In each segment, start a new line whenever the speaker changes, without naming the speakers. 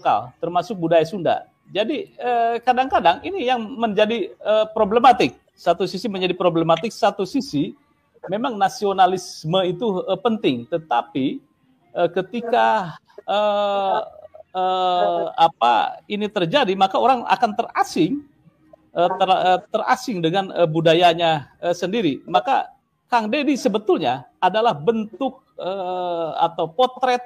lokal, termasuk budaya Sunda. Jadi kadang-kadang ini yang menjadi problematik. Satu sisi menjadi problematik, satu sisi memang nasionalisme itu penting. Tetapi ketika ini terjadi, maka orang akan terasing dengan budayanya sendiri. Maka Kang Deddy sebetulnya adalah bentuk atau potret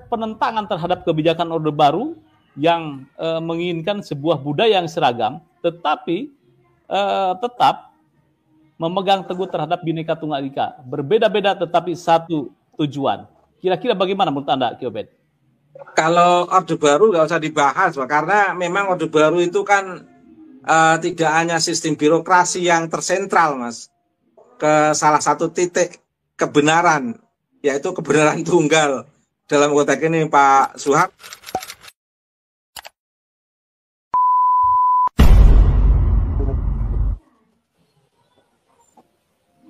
penentangan terhadap kebijakan Orde Baru yang menginginkan sebuah budaya yang seragam, tetapi tetap memegang teguh terhadap Bhinneka Tunggal Ika. Berbeda-beda tetapi satu tujuan. Kira-kira bagaimana menurut Anda, Ki Obed?
Kalau Orde Baru nggak usah dibahas, Pak, karena memang Orde Baru itu kan tidak hanya sistem birokrasi yang tersentral, Mas, ke salah satu titik kebenaran, yaitu kebenaran tunggal. Dalam konteks ini Pak Suhab.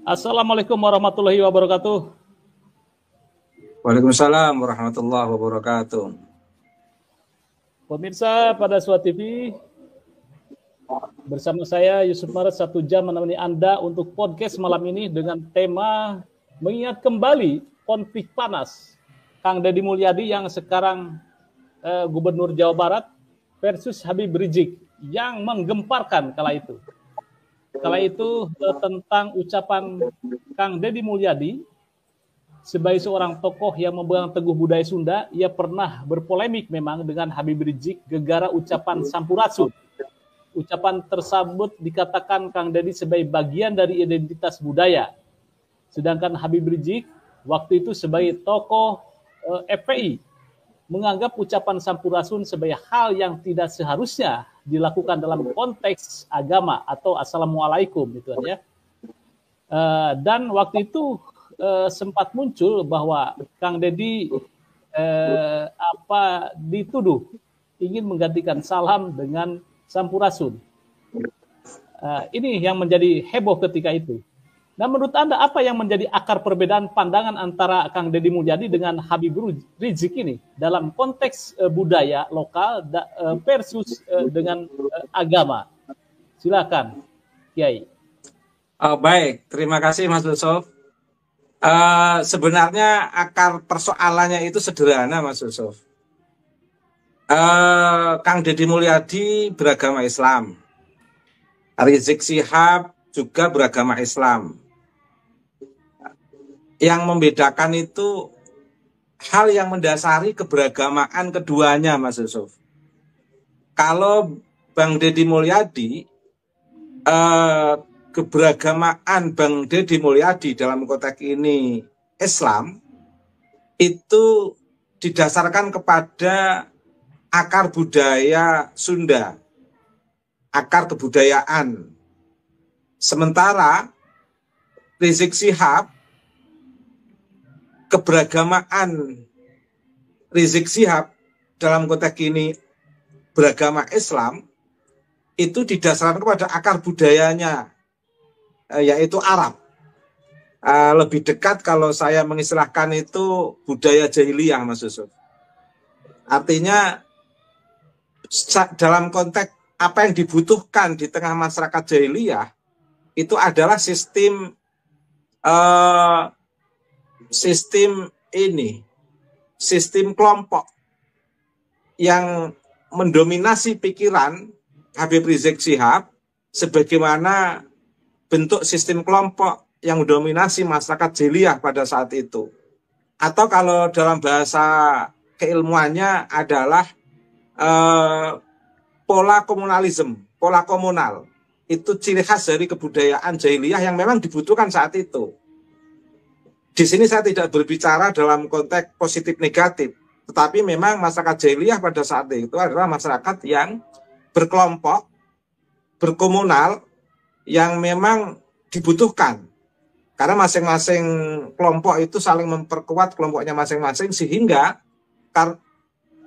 Assalamualaikum warahmatullahi wabarakatuh.
Waalaikumsalam warahmatullahi wabarakatuh.
Pemirsa pada Suara TV, bersama saya Yusuf Maret 1 jam menemani Anda untuk podcast malam ini dengan tema mengingat kembali konflik panas Kang Deddy Mulyadi yang sekarang Gubernur Jawa Barat versus Habib Rizik yang menggemparkan kala itu. Kala itu tentang ucapan Kang Deddy Mulyadi sebagai seorang tokoh yang memegang teguh budaya Sunda, ia pernah berpolemik memang dengan Habib Rizik gegara ucapan Sampurasun. Ucapan tersebut dikatakan Kang Deddy sebagai bagian dari identitas budaya. Sedangkan Habib Rizik waktu itu sebagai tokoh FPI menganggap ucapan Sampurasun sebagai hal yang tidak seharusnya dilakukan dalam konteks agama atau Assalamualaikum gitu ya. Dan waktu itu sempat muncul bahwa Kang Deddy dituduh ingin menggantikan salam dengan Sampurasun. Ini yang menjadi heboh ketika itu. Nah, menurut Anda apa yang menjadi akar perbedaan pandangan antara Kang Deddy Mulyadi dengan Habib Rizik ini dalam konteks budaya lokal versus dengan agama? Silakan, Kiai.
Baik, terima kasih Mas Yusuf. Sebenarnya akar persoalannya itu sederhana, Mas Yusuf. Kang Deddy Mulyadi beragama Islam. Rizik Syihab juga beragama Islam. Yang membedakan itu hal yang mendasari keberagamaan keduanya, Mas Yusuf. Kalau Bang Deddy Mulyadi, keberagamaan Bang Deddy Mulyadi dalam konteks ini Islam, itu didasarkan kepada akar budaya Sunda, akar kebudayaan. Sementara Rizik Syihab, keberagamaan Rizik Syihab dalam konteks ini beragama Islam, itu didasarkan kepada akar budayanya, yaitu Arab. Lebih dekat kalau saya mengistilahkan itu budaya jahiliyah, Mas Yusuf. Artinya dalam konteks apa yang dibutuhkan di tengah masyarakat jahiliyah itu adalah sistem kelompok yang mendominasi pikiran Habib Rizik Syihab sebagaimana bentuk sistem kelompok yang mendominasi masyarakat jahiliyah pada saat itu. Atau kalau dalam bahasa keilmuannya adalah pola komunalisme, pola komunal. Itu ciri khas dari kebudayaan jahiliyah yang memang dibutuhkan saat itu. Di sini saya tidak berbicara dalam konteks positif negatif, tetapi memang masyarakat jahiliyah pada saat itu adalah masyarakat yang berkelompok, berkomunal, yang memang dibutuhkan. Karena masing-masing kelompok itu saling memperkuat kelompoknya masing-masing, sehingga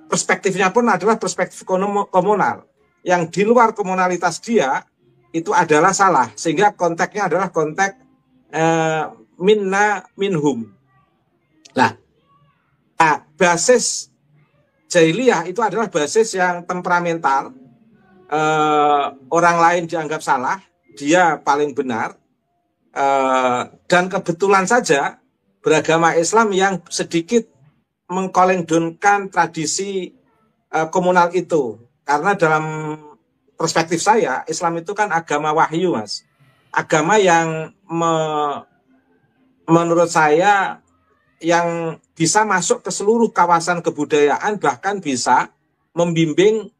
perspektifnya pun adalah perspektif komunal. Yang di luar komunalitas dia itu adalah salah, sehingga konteksnya adalah konteks minna minhum. Nah, basis jahiliyah itu adalah basis yang temperamental, orang lain dianggap salah, dia paling benar, dan kebetulan saja beragama Islam yang sedikit mengkolengdonkan tradisi komunal itu. Karena dalam perspektif saya, Islam itu kan agama wahyu, Mas. Agama yang menurut saya yang bisa masuk ke seluruh kawasan kebudayaan, bahkan bisa membimbing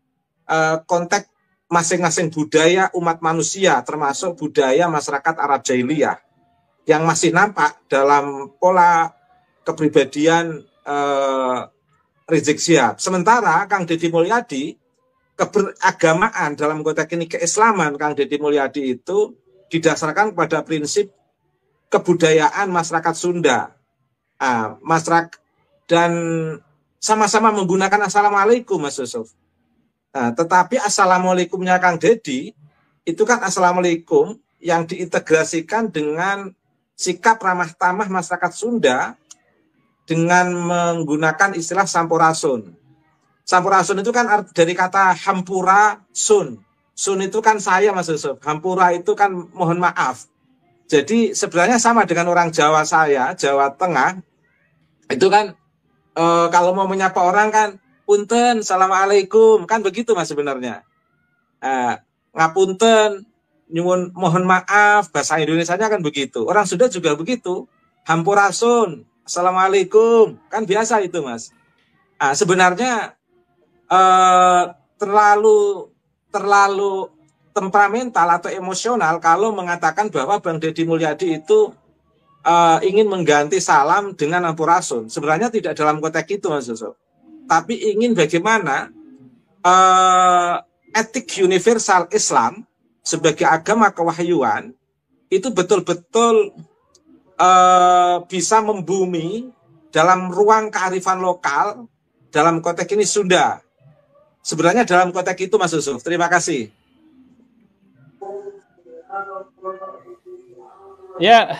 konteks masing-masing budaya umat manusia, termasuk budaya masyarakat Arab jahiliyah yang masih nampak dalam pola kepribadian Rizik Syihab. Sementara Kang Deddy Mulyadi, keberagamaan dalam konteks ini keislaman Kang Deddy Mulyadi itu didasarkan pada prinsip kebudayaan masyarakat Sunda, masyarakat, dan sama-sama menggunakan Assalamualaikum, Mas Yusuf. Tetapi Assalamualaikumnya Kang Deddy itu kan Assalamualaikum yang diintegrasikan dengan sikap ramah tamah masyarakat Sunda dengan menggunakan istilah sampurasun. Sampurasun itu kan dari kata hampura sun. Sun itu kan saya, Mas Yusuf. Hampura itu kan mohon maaf. Jadi sebenarnya sama dengan orang Jawa saya, Jawa Tengah. Itu kan kalau mau menyapa orang kan punten, assalamualaikum, kan begitu Mas sebenarnya. Ngapunten, nyuwun mohon maaf, bahasa Indonesianya kan begitu. Orang Sunda juga begitu. Hampurasun, assalamualaikum, kan biasa itu Mas. Sebenarnya terlalu temperamental atau emosional kalau mengatakan bahwa Bang Deddy Mulyadi itu ingin mengganti salam dengan hampurasun. Sebenarnya tidak dalam konteks itu Mas Yusuf. Tapi ingin bagaimana etik universal Islam sebagai agama kewahyuan itu betul-betul bisa membumi dalam ruang kearifan lokal dalam konteks ini Sunda. Sebenarnya dalam konteks itu Mas Yusuf. Terima kasih.
Ya,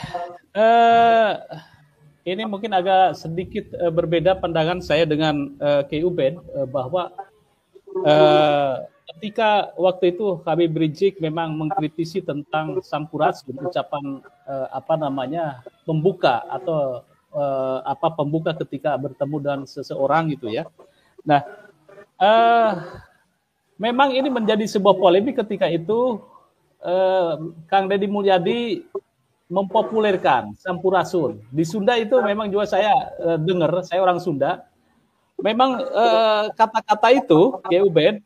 ini mungkin agak sedikit berbeda pandangan saya dengan Kiai Ubed, bahwa ketika waktu itu Habib Rizik memang mengkritisi tentang sampurasun, ucapan pembuka atau pembuka ketika bertemu dengan seseorang gitu ya. Nah, memang ini menjadi sebuah polemik ketika itu Kang Deddy Mulyadi mempopulerkan sampurasun. Di Sunda itu memang juga saya dengar, saya orang Sunda, memang kata-kata itu, Kiai Ubed,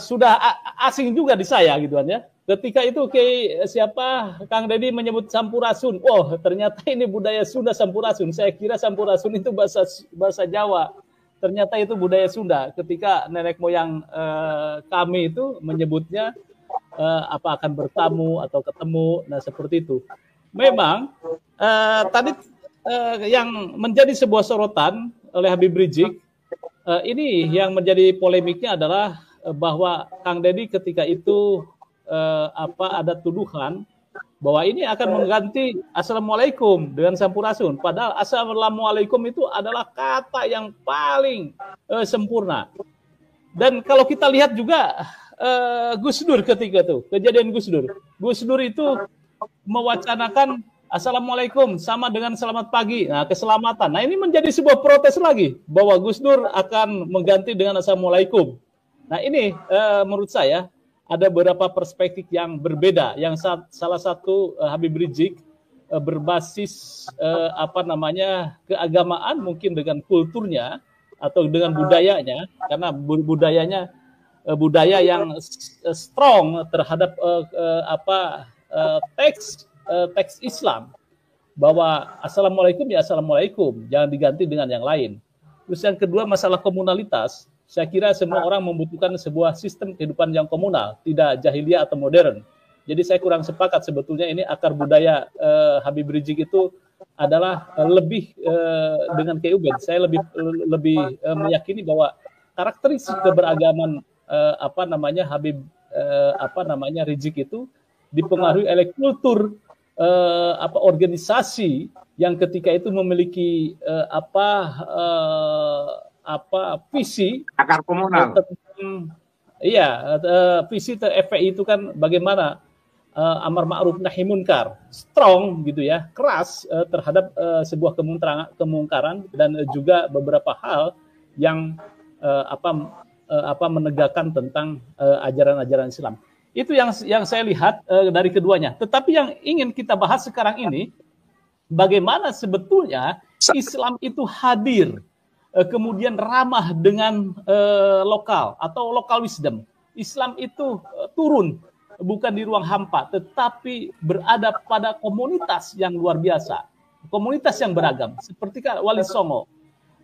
sudah asing juga di saya gitu kan ya. Ketika itu Kang Deddy menyebut sampurasun, oh ternyata ini budaya Sunda sampurasun. Saya kira sampurasun itu bahasa Jawa. Ternyata itu budaya Sunda. Ketika nenek moyang kami itu menyebutnya akan bertamu atau ketemu, nah seperti itu. Memang tadi yang menjadi sebuah sorotan oleh Habib Rizik, ini yang menjadi polemiknya adalah bahwa Kang Deddy ketika itu ada tuduhan bahwa ini akan mengganti Assalamualaikum dengan sampurasun. Padahal Assalamualaikum itu adalah kata yang paling sempurna. Dan kalau kita lihat juga Gus Dur ketika itu, kejadian Gus Dur itu mewacanakan Assalamualaikum sama dengan selamat pagi, nah keselamatan. Nah ini menjadi sebuah protes lagi bahwa Gus Dur akan mengganti dengan Assalamualaikum. Nah ini menurut saya ada beberapa perspektif yang berbeda. Yang salah satu Habib Rizik berbasis keagamaan mungkin dengan kulturnya atau dengan budayanya, karena budaya yang strong terhadap teks Islam, bahwa Assalamualaikum ya Assalamualaikum, jangan diganti dengan yang lain. Terus yang kedua masalah komunalitas, saya kira semua orang membutuhkan sebuah sistem kehidupan yang komunal, tidak jahiliyah atau modern. Jadi saya kurang sepakat sebetulnya ini akar budaya Habib Rizik itu adalah lebih dengan Kiai Ubed. Saya lebih meyakini bahwa karakteristik keberagaman Habib Rizik itu dipengaruhi oleh kultur organisasi yang ketika itu memiliki visi
akar komunal.
Iya, visi FPI itu kan bagaimana amar ma'ruf nahi munkar, strong gitu ya, keras terhadap sebuah kemungkaran dan juga beberapa hal yang menegakkan tentang ajaran-ajaran Islam. Itu yang saya lihat dari keduanya. Tetapi yang ingin kita bahas sekarang ini, bagaimana sebetulnya Islam itu hadir, kemudian ramah dengan lokal atau local wisdom. Islam itu turun bukan di ruang hampa, tetapi berada pada komunitas yang luar biasa, komunitas yang beragam. Seperti Wali Songo,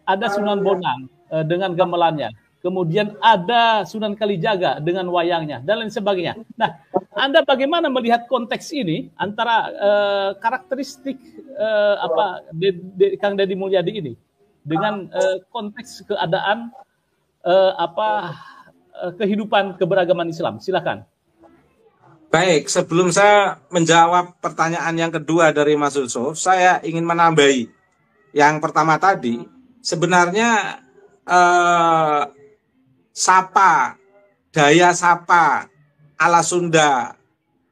ada Sunan Bonang dengan gamelannya, kemudian ada Sunan Kalijaga dengan wayangnya, dan lain sebagainya. Nah, Anda bagaimana melihat konteks ini antara karakteristik Kang Deddy Mulyadi ini dengan konteks keadaan kehidupan keberagaman Islam? Silakan.
Baik, sebelum saya menjawab pertanyaan yang kedua dari Mas Yusuf, saya ingin menambahi yang pertama tadi. Sebenarnya daya sapa ala Sunda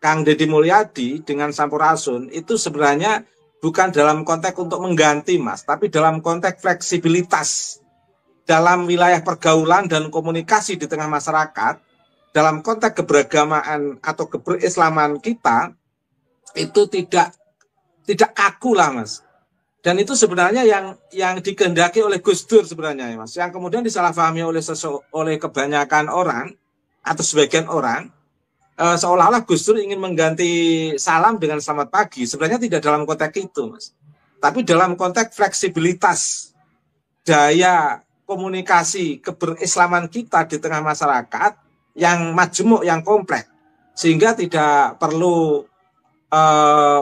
Kang Deddy Mulyadi dengan Sampurasun itu sebenarnya bukan dalam konteks untuk mengganti, Mas, tapi dalam konteks fleksibilitas dalam wilayah pergaulan dan komunikasi di tengah masyarakat. Dalam konteks keberagamaan atau keberislaman kita itu tidak kaku lah, Mas. Dan itu sebenarnya yang dikehendaki oleh Gus Dur sebenarnya, ya, Mas. Yang kemudian disalahpahami oleh kebanyakan orang atau sebagian orang, seolah-olah Gus Dur ingin mengganti salam dengan selamat pagi. Sebenarnya tidak dalam konteks itu, Mas. Tapi dalam konteks fleksibilitas daya komunikasi keberislaman kita di tengah masyarakat yang majemuk, yang kompleks, sehingga tidak perlu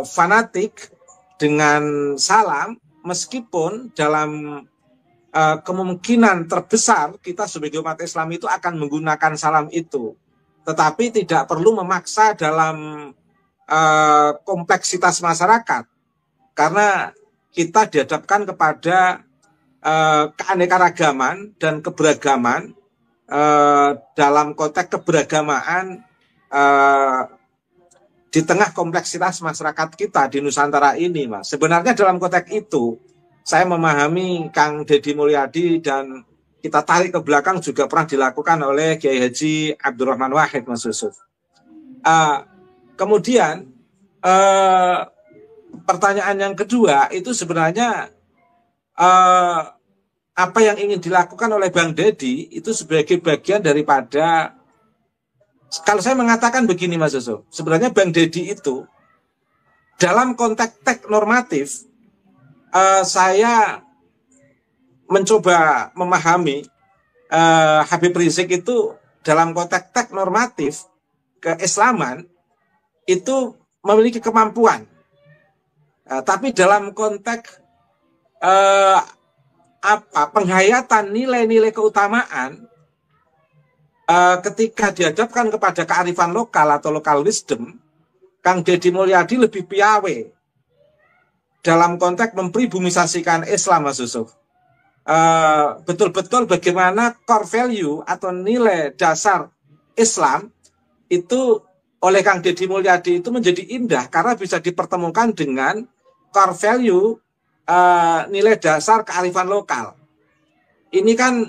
fanatik dengan salam, meskipun dalam kemungkinan terbesar kita sebagai umat Islam itu akan menggunakan salam itu, tetapi tidak perlu memaksa dalam kompleksitas masyarakat, karena kita dihadapkan kepada keanekaragaman dan keberagaman dalam konteks keberagamaan di tengah kompleksitas masyarakat kita di Nusantara ini, Mas. Sebenarnya dalam konteks itu saya memahami Kang Deddy Mulyadi dan kita tarik ke belakang juga pernah dilakukan oleh Kiai Haji Abdurrahman Wahid, Mas Yusuf. Kemudian pertanyaan yang kedua itu sebenarnya apa yang ingin dilakukan oleh Bang Deddy itu sebagai bagian daripada, kalau saya mengatakan begini, Mas Yusuf, sebenarnya Bang Deddy itu dalam konteks teks normatif, saya mencoba memahami Habib Rizik itu dalam konteks teks normatif keislaman itu memiliki kemampuan, tapi dalam konteks penghayatan nilai-nilai keutamaan ketika dihadapkan kepada kearifan lokal atau local wisdom, Kang Deddy Mulyadi lebih piawe dalam konteks mempribumisasikan Islam, Mas Yusuf. Betul-betul bagaimana core value atau nilai dasar Islam itu oleh Kang Deddy Mulyadi itu menjadi indah karena bisa dipertemukan dengan core value nilai dasar kearifan lokal. Ini kan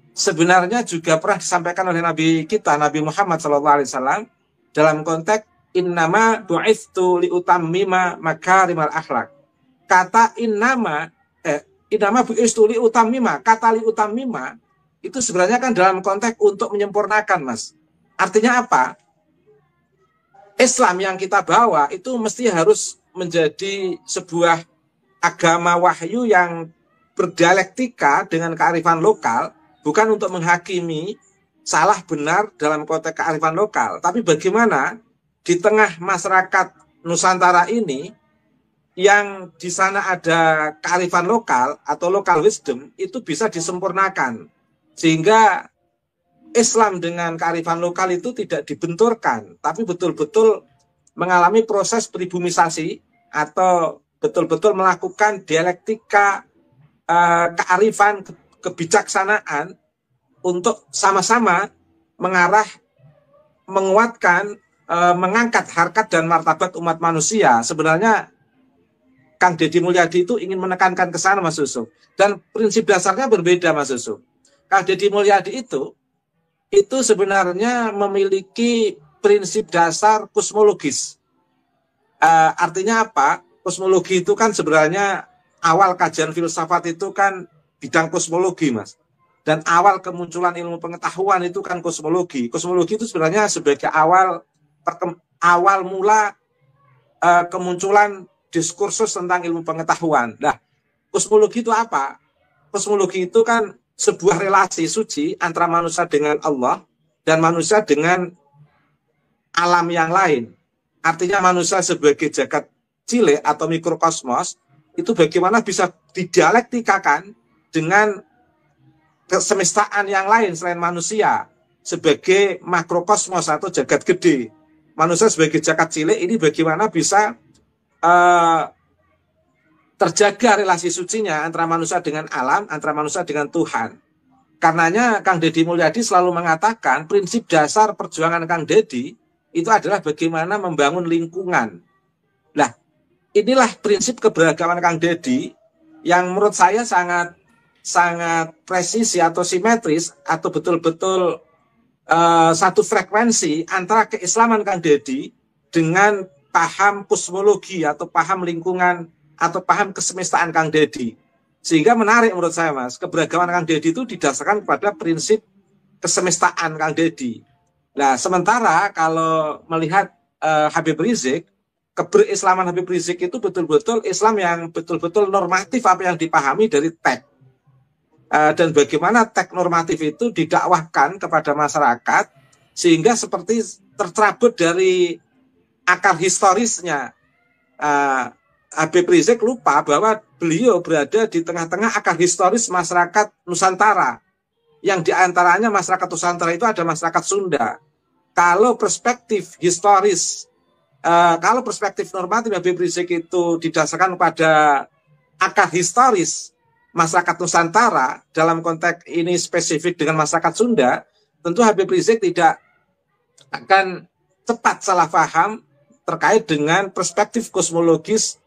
sebenarnya juga pernah disampaikan oleh Nabi kita, Nabi Muhammad SAW, dalam konteks innama bu'itstu liutammima makarimal akhlak. Kata innama bu'itstu liutammima, kata liutammima itu sebenarnya kan dalam konteks untuk menyempurnakan, Mas. Artinya apa? Islam yang kita bawa itu mesti harus menjadi sebuah agama wahyu yang berdialektika dengan kearifan lokal, bukan untuk menghakimi salah benar dalam konteks kearifan lokal, tapi bagaimana di tengah masyarakat Nusantara ini yang di sana ada kearifan lokal atau local wisdom itu bisa disempurnakan, sehingga Islam dengan kearifan lokal itu tidak dibenturkan, tapi betul-betul mengalami proses pribumisasi atau betul-betul melakukan dialektika kearifan kebijaksanaan untuk sama-sama mengarah menguatkan, mengangkat harkat dan martabat umat manusia. Sebenarnya Kang Deddy Mulyadi itu ingin menekankan ke sana, Mas Yusuf. Dan prinsip dasarnya berbeda, Mas Yusuf. Kang Deddy Mulyadi itu sebenarnya memiliki prinsip dasar kosmologis. Artinya apa? Kosmologi itu kan sebenarnya awal kajian filsafat itu kan bidang kosmologi, Mas. Dan awal kemunculan ilmu pengetahuan itu kan kosmologi. Kosmologi itu sebenarnya sebagai awal mula kemunculan diskursus tentang ilmu pengetahuan. Nah, kosmologi itu apa? Kosmologi itu kan sebuah relasi suci antara manusia dengan Allah dan manusia dengan alam yang lain. Artinya manusia sebagai jagat cilik atau mikrokosmos itu bagaimana bisa didialektikakan dengan kesemestaan yang lain selain manusia sebagai makrokosmos atau jagat gede. Manusia sebagai jagat cilik ini bagaimana bisa terjaga relasi sucinya antara manusia dengan alam, antara manusia dengan Tuhan. Karenanya Kang Deddy Mulyadi selalu mengatakan prinsip dasar perjuangan Kang Deddy itu adalah bagaimana membangun lingkungan. Nah, inilah prinsip keberagaman Kang Deddy yang menurut saya sangat presisi atau simetris atau betul-betul satu frekuensi antara keislaman Kang Deddy dengan paham kosmologi atau paham lingkungan atau paham kesemestaan Kang Deddy. Sehingga menarik menurut saya, Mas, keberagaman Kang Deddy itu didasarkan pada prinsip kesemestaan Kang Deddy. Nah, sementara kalau melihat Habib Rizik, keberislaman Habib Rizik itu betul-betul Islam yang betul-betul normatif apa yang dipahami dari teks. Dan bagaimana teks normatif itu didakwahkan kepada masyarakat sehingga seperti tercerabut dari akar historisnya. Habib Rizik lupa bahwa beliau berada di tengah-tengah akar historis masyarakat Nusantara, yang diantaranya masyarakat Nusantara itu ada masyarakat Sunda. Kalau perspektif historis, kalau perspektif normatif Habib Rizik itu didasarkan pada akar historis masyarakat Nusantara, dalam konteks ini spesifik dengan masyarakat Sunda, tentu Habib Rizik tidak akan cepat salah paham terkait dengan perspektif kosmologis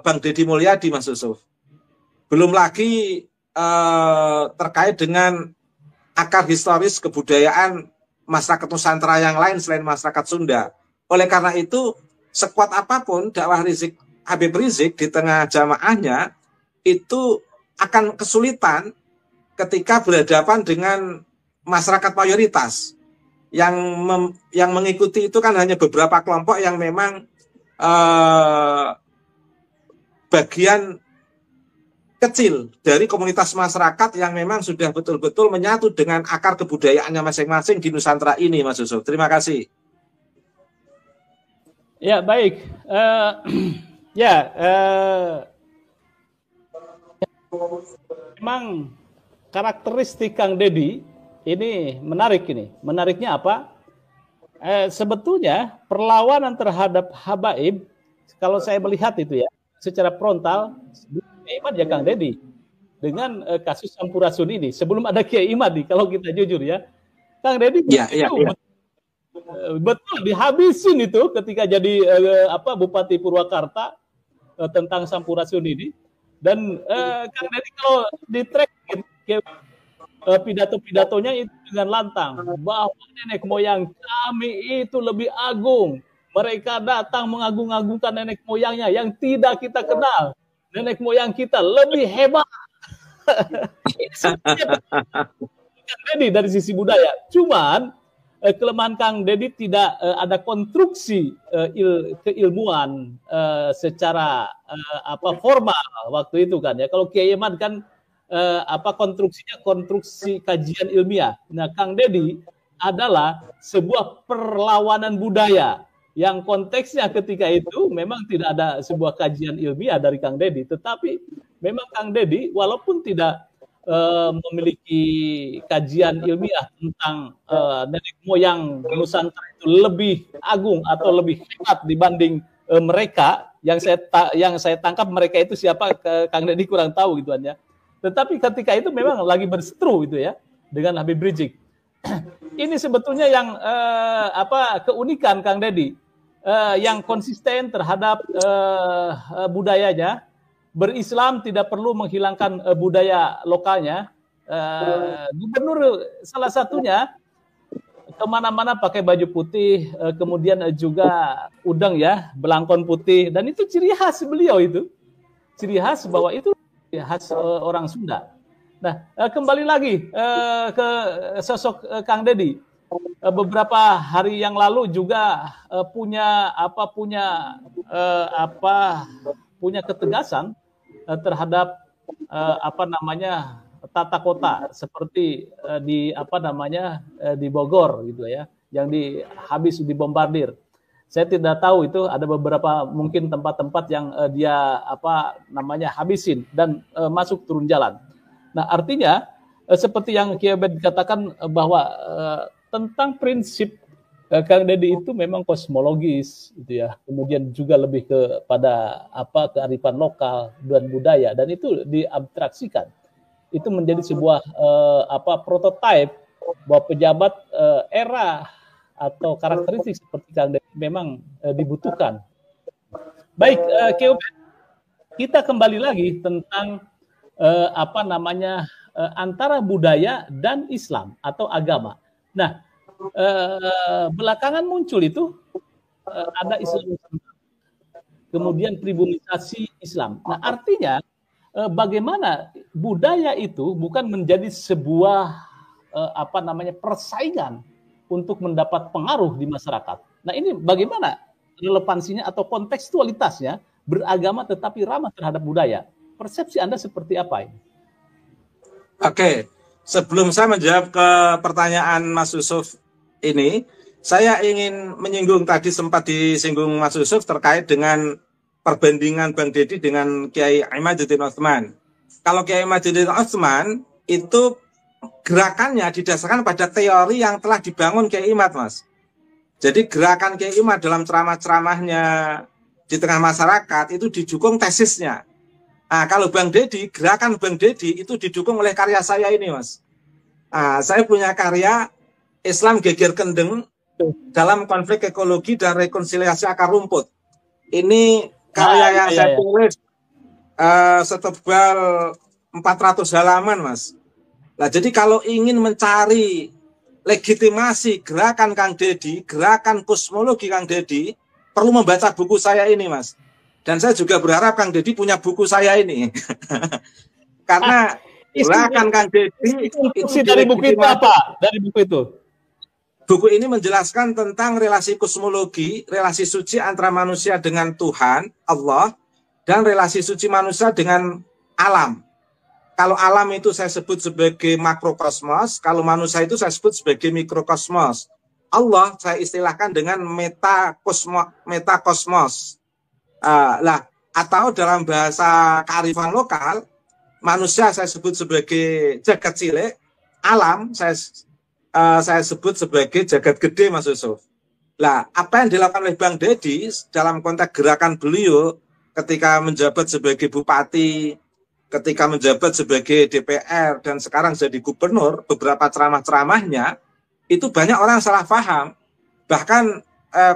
Bang Deddy Mulyadi, Mas Yusuf. Belum lagi terkait dengan akar historis kebudayaan masyarakat Nusantara yang lain selain masyarakat Sunda. Oleh karena itu, sekuat apapun dakwah Habib Rizik di tengah jamaahnya, itu akan kesulitan ketika berhadapan dengan masyarakat mayoritas yang mengikuti itu kan hanya beberapa kelompok yang memang bagian kecil dari komunitas masyarakat yang memang sudah betul-betul menyatu dengan akar kebudayaannya masing-masing di Nusantara ini, Mas Yusuf. Terima kasih.
Ya, baik. Memang karakteristik Kang Deddy ini menarik ini. Menariknya apa? Sebetulnya perlawanan terhadap habaib, kalau saya melihat itu ya, secara frontal, Imad ya Kang Deddy dengan kasus Sampurasun ini. Sebelum ada Kiai Imad nih, kalau kita jujur ya, Kang Deddy betul dihabisin itu ketika jadi Bupati Purwakarta tentang Sampurasun ini. Dan Kang Deddy kalau di track pidato-pidatonya itu dengan lantang bahwa nenek moyang kami itu lebih agung. Mereka datang mengagung-agungkan nenek moyangnya yang tidak kita kenal. Nenek moyang kita lebih hebat. Kang Deddy dari sisi budaya. Cuman kelemahan Kang Deddy tidak ada konstruksi keilmuan secara formal waktu itu kan ya. Kalau Kiai Imad kan konstruksinya konstruksi kajian ilmiah. Nah, Kang Deddy adalah sebuah perlawanan budaya yang konteksnya ketika itu memang tidak ada sebuah kajian ilmiah dari Kang Deddy, tetapi memang Kang Deddy walaupun tidak memiliki kajian ilmiah tentang nenek moyang Nusantara itu lebih agung atau lebih hebat dibanding mereka, yang saya tangkap mereka itu siapa, Kang Deddy kurang tahu gitu ya. Tetapi ketika itu memang lagi berseteru itu ya dengan Habib Rizik. Ini sebetulnya yang keunikan Kang Deddy, yang konsisten terhadap budayanya, berislam tidak perlu menghilangkan budaya lokalnya. Gubernur salah satunya kemana-mana pakai baju putih, kemudian juga udang ya, belangkon putih, dan itu ciri khas beliau itu, ciri khas bahwa itu khas orang Sunda. Nah, kembali lagi ke sosok Kang Deddy. Beberapa hari yang lalu juga punya ketegasan terhadap tata kota seperti di Bogor gitu ya, yang habis dibombardir. Saya tidak tahu itu ada beberapa mungkin tempat-tempat yang dia habisin dan masuk turun jalan. Nah, artinya seperti yang Kiai Obed katakan bahwa tentang prinsip Kang Deddy itu memang kosmologis gitu ya. Kemudian juga lebih kepada kearifan lokal dan budaya, dan itu diabstraksikan. Itu menjadi sebuah prototipe bahwa pejabat era atau karakteristik seperti Kang Deddy memang dibutuhkan. Baik, kita kembali lagi tentang antara budaya dan Islam atau agama. Nah, belakangan muncul itu ada Islam, kemudian pribunisasi Islam. Nah, artinya bagaimana budaya itu bukan menjadi sebuah persaingan untuk mendapat pengaruh di masyarakat. Nah, ini bagaimana relevansinya atau kontekstualitasnya beragama tetapi ramah terhadap budaya? Persepsi Anda seperti apa ini?
Oke, sebelum saya menjawab ke pertanyaan Mas Yusuf ini, saya ingin menyinggung, tadi sempat disinggung Mas Yusuf terkait dengan perbandingan Bang Deddy dengan Kiai Imaduddin Utsman. Kalau Kiai Imaduddin Utsman itu gerakannya didasarkan pada teori yang telah dibangun Kiai Imad, Mas. Jadi gerakan Kiai Imad dalam ceramah-ceramahnya di tengah masyarakat itu didukung tesisnya. Nah, kalau Bang Deddy, gerakan Bang Deddy itu didukung oleh karya saya ini, Mas. Nah, saya punya karya Islam Geger Kendeng dalam konflik ekologi dan rekonsiliasi akar rumput. Ini karya yang saya tulis setebal 400 halaman, Mas. Nah, jadi kalau ingin mencari legitimasi gerakan Kang Deddy, gerakan kosmologi Kang Deddy, perlu membaca buku saya ini, Mas. Dan saya juga berharap Kang Deddy punya buku saya ini. Karena gerakan Kang Deddy
itu dari buku itu apa? Dari buku itu.
Buku ini menjelaskan tentang relasi kosmologi, relasi suci antara manusia dengan Tuhan, Allah, dan relasi suci manusia dengan alam. Kalau alam itu saya sebut sebagai makrokosmos, kalau manusia itu saya sebut sebagai mikrokosmos. Allah saya istilahkan dengan metakosmos. Atau dalam bahasa kearifan lokal, manusia saya sebut sebagai jagat cilik, alam saya sebut sebagai jagat gede, Mas Yusuf. Lah, apa yang dilakukan oleh Bang Deddy dalam konteks gerakan beliau ketika menjabat sebagai bupati, ketika menjabat sebagai DPR, dan sekarang jadi gubernur, beberapa ceramah-ceramahnya itu banyak orang salah paham. Bahkan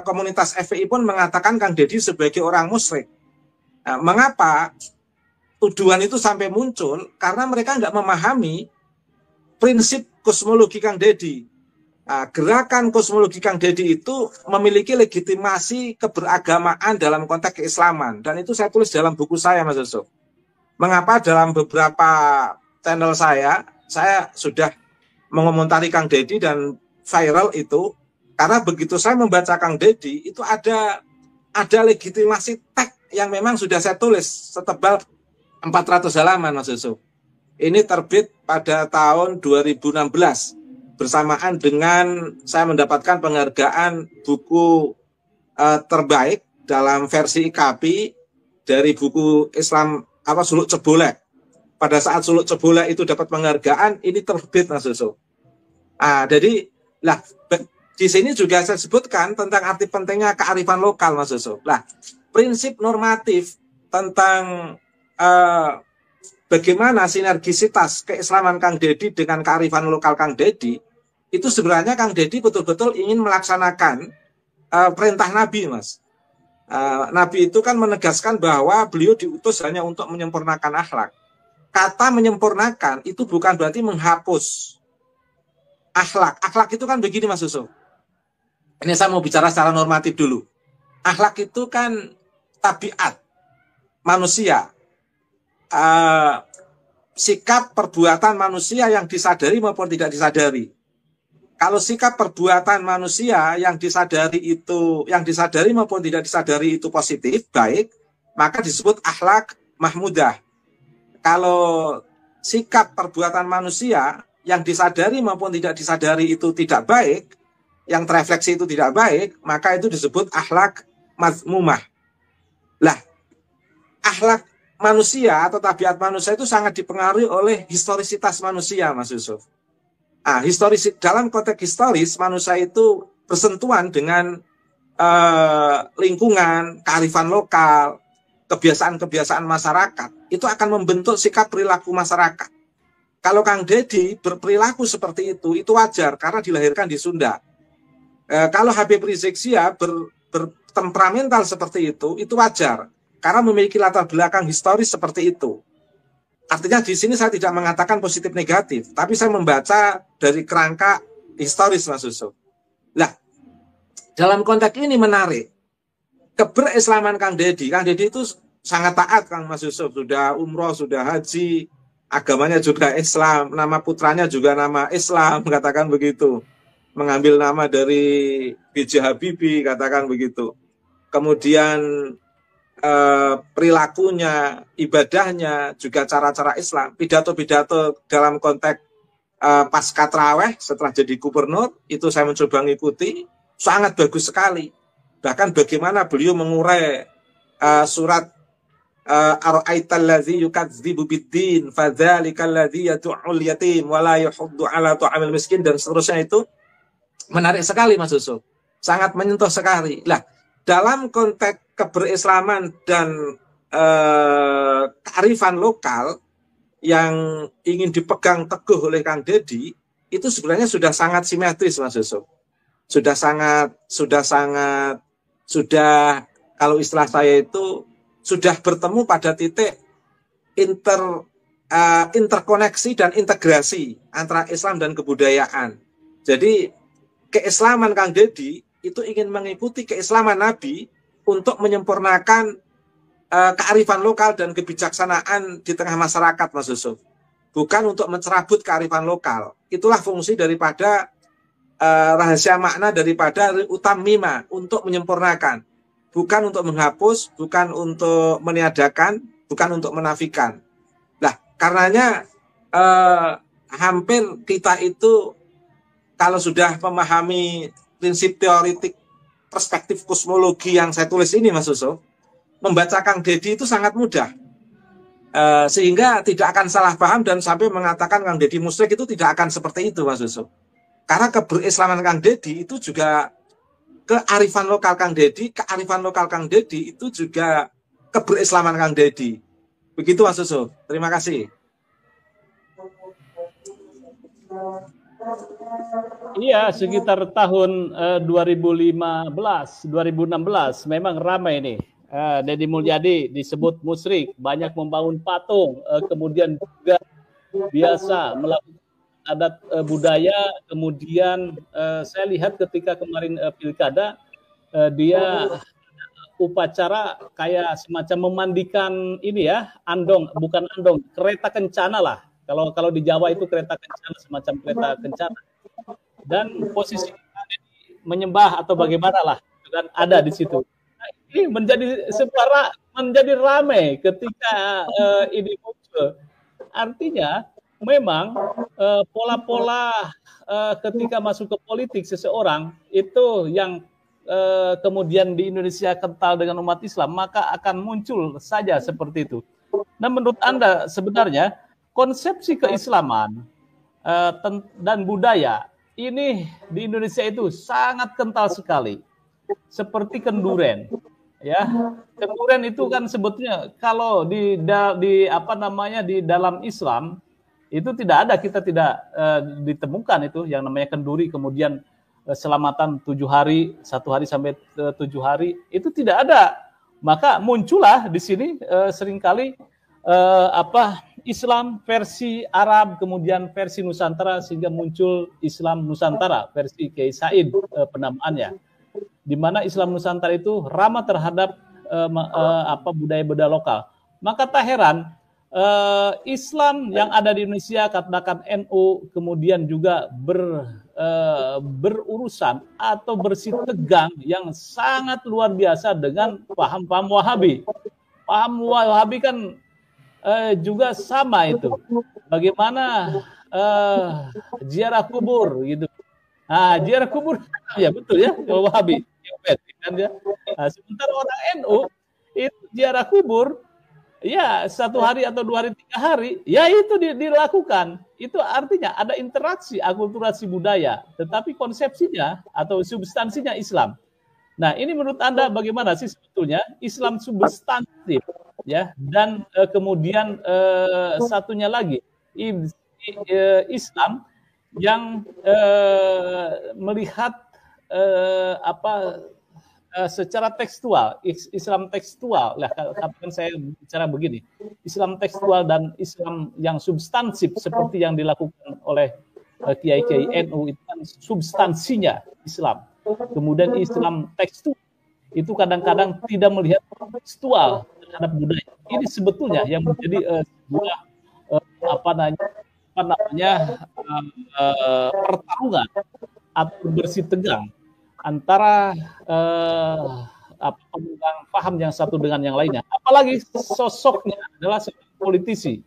komunitas FPI pun mengatakan Kang Deddy sebagai orang musyrik. Nah, mengapa tuduhan itu sampai muncul? Karena mereka nggak memahami prinsip kosmologi Kang Deddy. Nah, gerakan kosmologi Kang Deddy itu memiliki legitimasi keberagamaan dalam konteks keislaman. Dan itu saya tulis dalam buku saya, Mas Yusuf. Mengapa dalam beberapa channel saya sudah mengomentari Kang Deddy dan viral itu, karena begitu saya membaca Kang Deddy, itu ada legitimasi teks yang memang sudah saya tulis setebal 400 halaman, Mas Yusuf. Ini terbit pada tahun 2016, bersamaan dengan saya mendapatkan penghargaan buku terbaik dalam versi IKAPI dari buku Islam Suluk Cebolek. Pada saat Suluk Cebolek itu dapat penghargaan, ini terbit, Mas Yusuf. Jadi di sini juga saya sebutkan tentang arti pentingnya kearifan lokal, Mas Yusuf. Prinsip normatif tentang bagaimana sinergisitas keislaman Kang Deddy dengan kearifan lokal Kang Deddy, itu sebenarnya Kang Deddy betul-betul ingin melaksanakan perintah Nabi, Mas. Nabi itu kan menegaskan bahwa beliau diutus hanya untuk menyempurnakan akhlak. Kata menyempurnakan itu bukan berarti menghapus akhlak. Akhlak itu kan begini, Mas Yusuf. Ini saya mau bicara secara normatif dulu. Akhlak itu kan tabiat manusia. Sikap perbuatan manusia yang disadari maupun tidak disadari. Kalau sikap perbuatan manusia yang disadari maupun tidak disadari itu positif, baik, maka disebut akhlak mahmudah. Kalau sikap perbuatan manusia yang disadari maupun tidak disadari itu tidak baik, yang terefleksi itu tidak baik, maka itu disebut akhlak mazmumah. Lah, akhlak manusia atau tabiat manusia itu sangat dipengaruhi oleh historisitas manusia, Mas Yusuf. Dalam konteks historis, manusia itu bersentuhan dengan lingkungan, kearifan lokal, kebiasaan-kebiasaan masyarakat. Itu akan membentuk sikap perilaku masyarakat. Kalau Kang Deddy berperilaku seperti itu wajar karena dilahirkan di Sunda. Kalau Habib Rizik Syihab bertemperamental seperti itu wajar karena memiliki latar belakang historis seperti itu. Artinya di sini saya tidak mengatakan positif negatif, tapi saya membaca dari kerangka historis, Mas Yusuf. Nah, dalam konteks ini menarik. Keberislaman Kang Deddy itu sangat taat, Kang Mas Yusuf. Sudah umroh, sudah haji, agamanya juga Islam, nama putranya juga nama Islam, katakan begitu. Mengambil nama dari B.J. Habibie, katakan begitu. Kemudian perilakunya, ibadahnya, juga cara-cara Islam, pidato-pidato dalam konteks pasca tarawih setelah jadi gubernur, itu saya mencoba mengikuti, sangat bagus sekali. Bahkan bagaimana beliau mengurai surat ara'aital ladzi yukadzibu biddin fadzalikal ladzi yad'ul yatim wa la yahuddu ala ta'amil miskin dan seterusnya, itu menarik sekali, Mas Yusuf. Sangat menyentuh sekali. Lah, dalam konteks keberislaman dan kearifan lokal yang ingin dipegang teguh oleh Kang Deddy, itu sebenarnya sudah sangat simetris, Mas Yusuf. Sudah kalau istilah saya itu sudah bertemu pada titik interkoneksi dan integrasi antara Islam dan kebudayaan. Jadi keislaman Kang Deddy itu ingin mengikuti keislaman Nabi untuk menyempurnakan kearifan lokal dan kebijaksanaan di tengah masyarakat, Mas Yusuf. Bukan untuk mencerabut kearifan lokal. Itulah fungsi daripada rahasia makna daripada utammima, untuk menyempurnakan. Bukan untuk menghapus, bukan untuk meniadakan, bukan untuk menafikan. Nah, karenanya hampir kita itu kalau sudah memahami prinsip teoritik perspektif kosmologi yang saya tulis ini, Mas Yusuf, membaca Kang Deddy itu sangat mudah. Sehingga tidak akan salah paham dan sampai mengatakan Kang Deddy musyrik, itu tidak akan seperti itu, Mas Yusuf. Karena keberislaman Kang Deddy itu juga kearifan lokal Kang Deddy itu juga keberislaman Kang Deddy. Begitu, Mas Yusuf. Terima kasih.
Iya, sekitar tahun 2015, 2016 memang ramai ini. Deddy Mulyadi disebut musyrik, banyak membangun patung, kemudian juga biasa melakukan adat budaya. Kemudian saya lihat ketika kemarin pilkada, dia upacara kayak semacam memandikan ini ya, kereta kencana lah. Kalau di Jawa itu kereta kencana, semacam kereta kencana. Dan posisi menyembah atau bagaimana lah, kan ada di situ. Nah, ini menjadi ramai ketika ini muncul. Artinya memang pola-pola ketika masuk ke politik seseorang itu yang kemudian di Indonesia kental dengan umat Islam, maka akan muncul saja seperti itu. Nah, menurut Anda sebenarnya konsepsi keislaman dan budaya ini di Indonesia itu sangat kental sekali, seperti kenduren. ya. Kenduren itu kan sebetulnya kalau di apa namanya di dalam Islam itu tidak ada, kita tidak ditemukan itu yang namanya kenduri kemudian selamatan 7 hari, 1 hari sampai 7 hari, itu tidak ada. Maka muncullah di sini seringkali Islam versi Arab kemudian versi Nusantara, sehingga muncul Islam Nusantara versi Kiai Said penamaannya, di mana Islam Nusantara itu ramah terhadap budaya-budaya lokal. Maka tak heran Islam yang ada di Indonesia, katakan NU, kemudian juga berurusan atau bersitegang yang sangat luar biasa dengan paham-paham Wahabi. Paham Wahabi kan juga sama itu. Bagaimana ziarah kubur gitu. Nah, ziarah kubur ya betul ya Wahabi. Kan ya. Nah, sementara orang NU itu ziarah kubur ya 1 hari atau 2 hari 3 hari, ya itu dilakukan. Itu artinya ada interaksi akulturasi budaya, tetapi konsepsinya atau substansinya Islam. Nah, ini menurut Anda bagaimana sih sebetulnya Islam substantif ya, dan kemudian satunya lagi Islam yang melihat secara tekstual, Islam tekstual, lah katakan saya bicara begini, Islam tekstual dan Islam yang substansif seperti yang dilakukan oleh kiai-kiai NU itu kan substansinya Islam. Kemudian Islam tekstual itu kadang-kadang tidak melihat tekstual terhadap budaya. Ini sebetulnya yang menjadi sebuah pertarungan atau bersitegang antara pemegang paham yang satu dengan yang lainnya. Apalagi sosoknya adalah seorang politisi.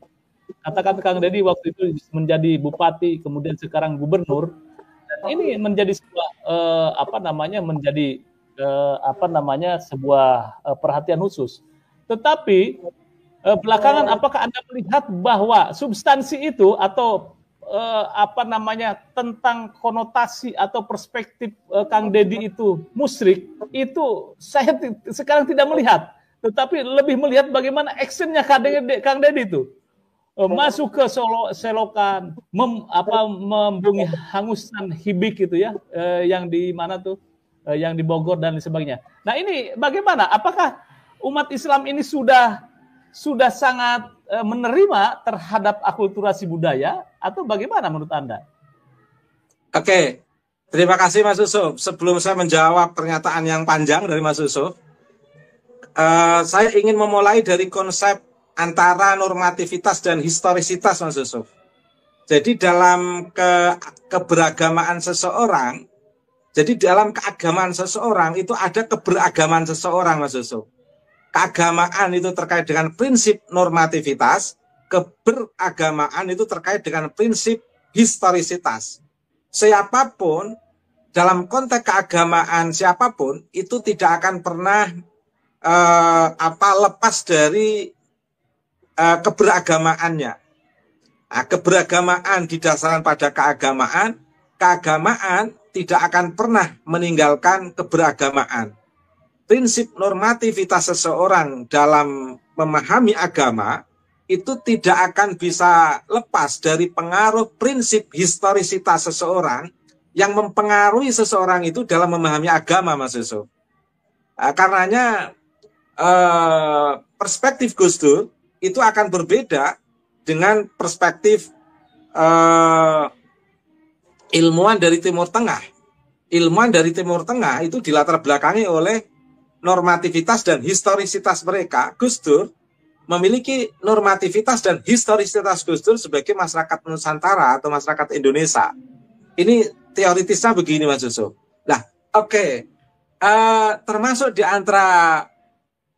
Katakan Kang Deddy waktu itu menjadi bupati, kemudian sekarang gubernur. Dan ini menjadi sebuah sebuah perhatian khusus. Tetapi belakangan apakah Anda melihat bahwa substansi itu atau tentang konotasi atau perspektif Kang Deddy itu musyrik, itu saya sekarang tidak melihat, tetapi lebih melihat bagaimana actionnya Kang Deddy itu masuk ke selokan, membunyi hangusan hibik itu ya, yang di mana tuh, yang di Bogor dan sebagainya. Nah ini bagaimana? Apakah umat Islam ini sudah sangat menerima terhadap akulturasi budaya atau bagaimana menurut Anda?
Oke, terima kasih Mas Yusuf. Sebelum saya menjawab pernyataan yang panjang dari Mas Yusuf, saya ingin memulai dari konsep antara normativitas dan historisitas, Mas Yusuf. Jadi dalam keberagamaan seseorang, jadi dalam keagamaan seseorang itu ada keberagaman seseorang, Mas Yusuf. Keagamaan itu terkait dengan prinsip normativitas, keberagamaan itu terkait dengan prinsip historisitas. Siapapun, dalam konteks keagamaan siapapun, itu tidak akan pernah lepas dari keberagamaannya. Nah, keberagamaan didasarkan pada keagamaan, keagamaan tidak akan pernah meninggalkan keberagamaan. Prinsip normativitas seseorang dalam memahami agama itu tidak akan bisa lepas dari pengaruh prinsip historisitas seseorang yang mempengaruhi seseorang itu dalam memahami agama, Mas Yusuf. Karenanya perspektif Gus Dur itu akan berbeda dengan perspektif ilmuwan dari Timur Tengah. Ilmuwan dari Timur Tengah itu dilatar belakangi oleh normativitas dan historisitas mereka. Gus Dur memiliki normativitas dan historisitas Gus Dur sebagai masyarakat Nusantara atau masyarakat Indonesia. Ini teoritisnya begini, Mas Yusuf. Nah, oke. Termasuk di antara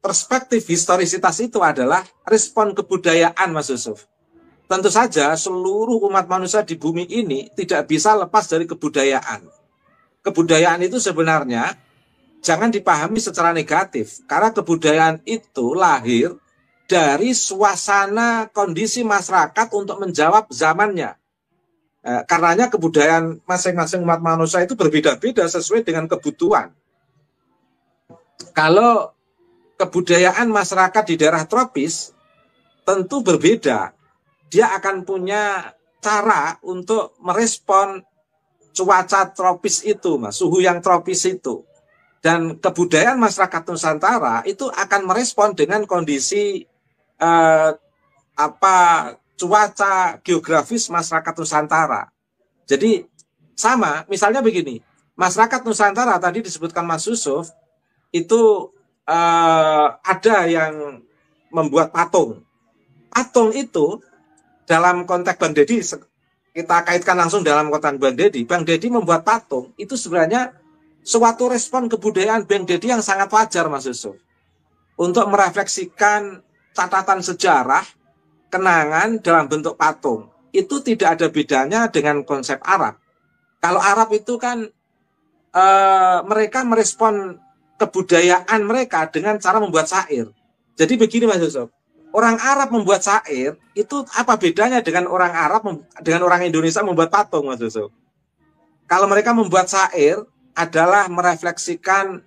perspektif historisitas itu adalah respon kebudayaan, Mas Yusuf. Tentu saja seluruh umat manusia di bumi ini tidak bisa lepas dari kebudayaan. Kebudayaan itu sebenarnya jangan dipahami secara negatif, karena kebudayaan itu lahir dari suasana kondisi masyarakat untuk menjawab zamannya. Karenanya kebudayaan masing-masing umat manusia itu berbeda-beda sesuai dengan kebutuhan. Kalau kebudayaan masyarakat di daerah tropis tentu berbeda. Dia akan punya cara untuk merespon cuaca tropis itu, Mas, suhu yang tropis itu. Dan kebudayaan masyarakat Nusantara itu akan merespon dengan kondisi cuaca geografis masyarakat Nusantara. Jadi sama, misalnya begini, masyarakat Nusantara tadi disebutkan Mas Yusuf itu ada yang membuat patung. Patung itu dalam konteks Bang Deddy, kita kaitkan langsung dalam konteks Bang Deddy. Bang Deddy membuat patung itu sebenarnya suatu respon kebudayaan Bang Deddy yang sangat wajar, Mas Yusuf, untuk merefleksikan catatan sejarah, kenangan dalam bentuk patung. Itu tidak ada bedanya dengan konsep Arab. Kalau Arab itu kan mereka merespon kebudayaan mereka dengan cara membuat syair. Jadi begini, Mas Yusuf, orang Arab membuat syair itu apa bedanya dengan orang Arab dengan orang Indonesia membuat patung, Mas Yusuf? Kalau mereka membuat syair adalah merefleksikan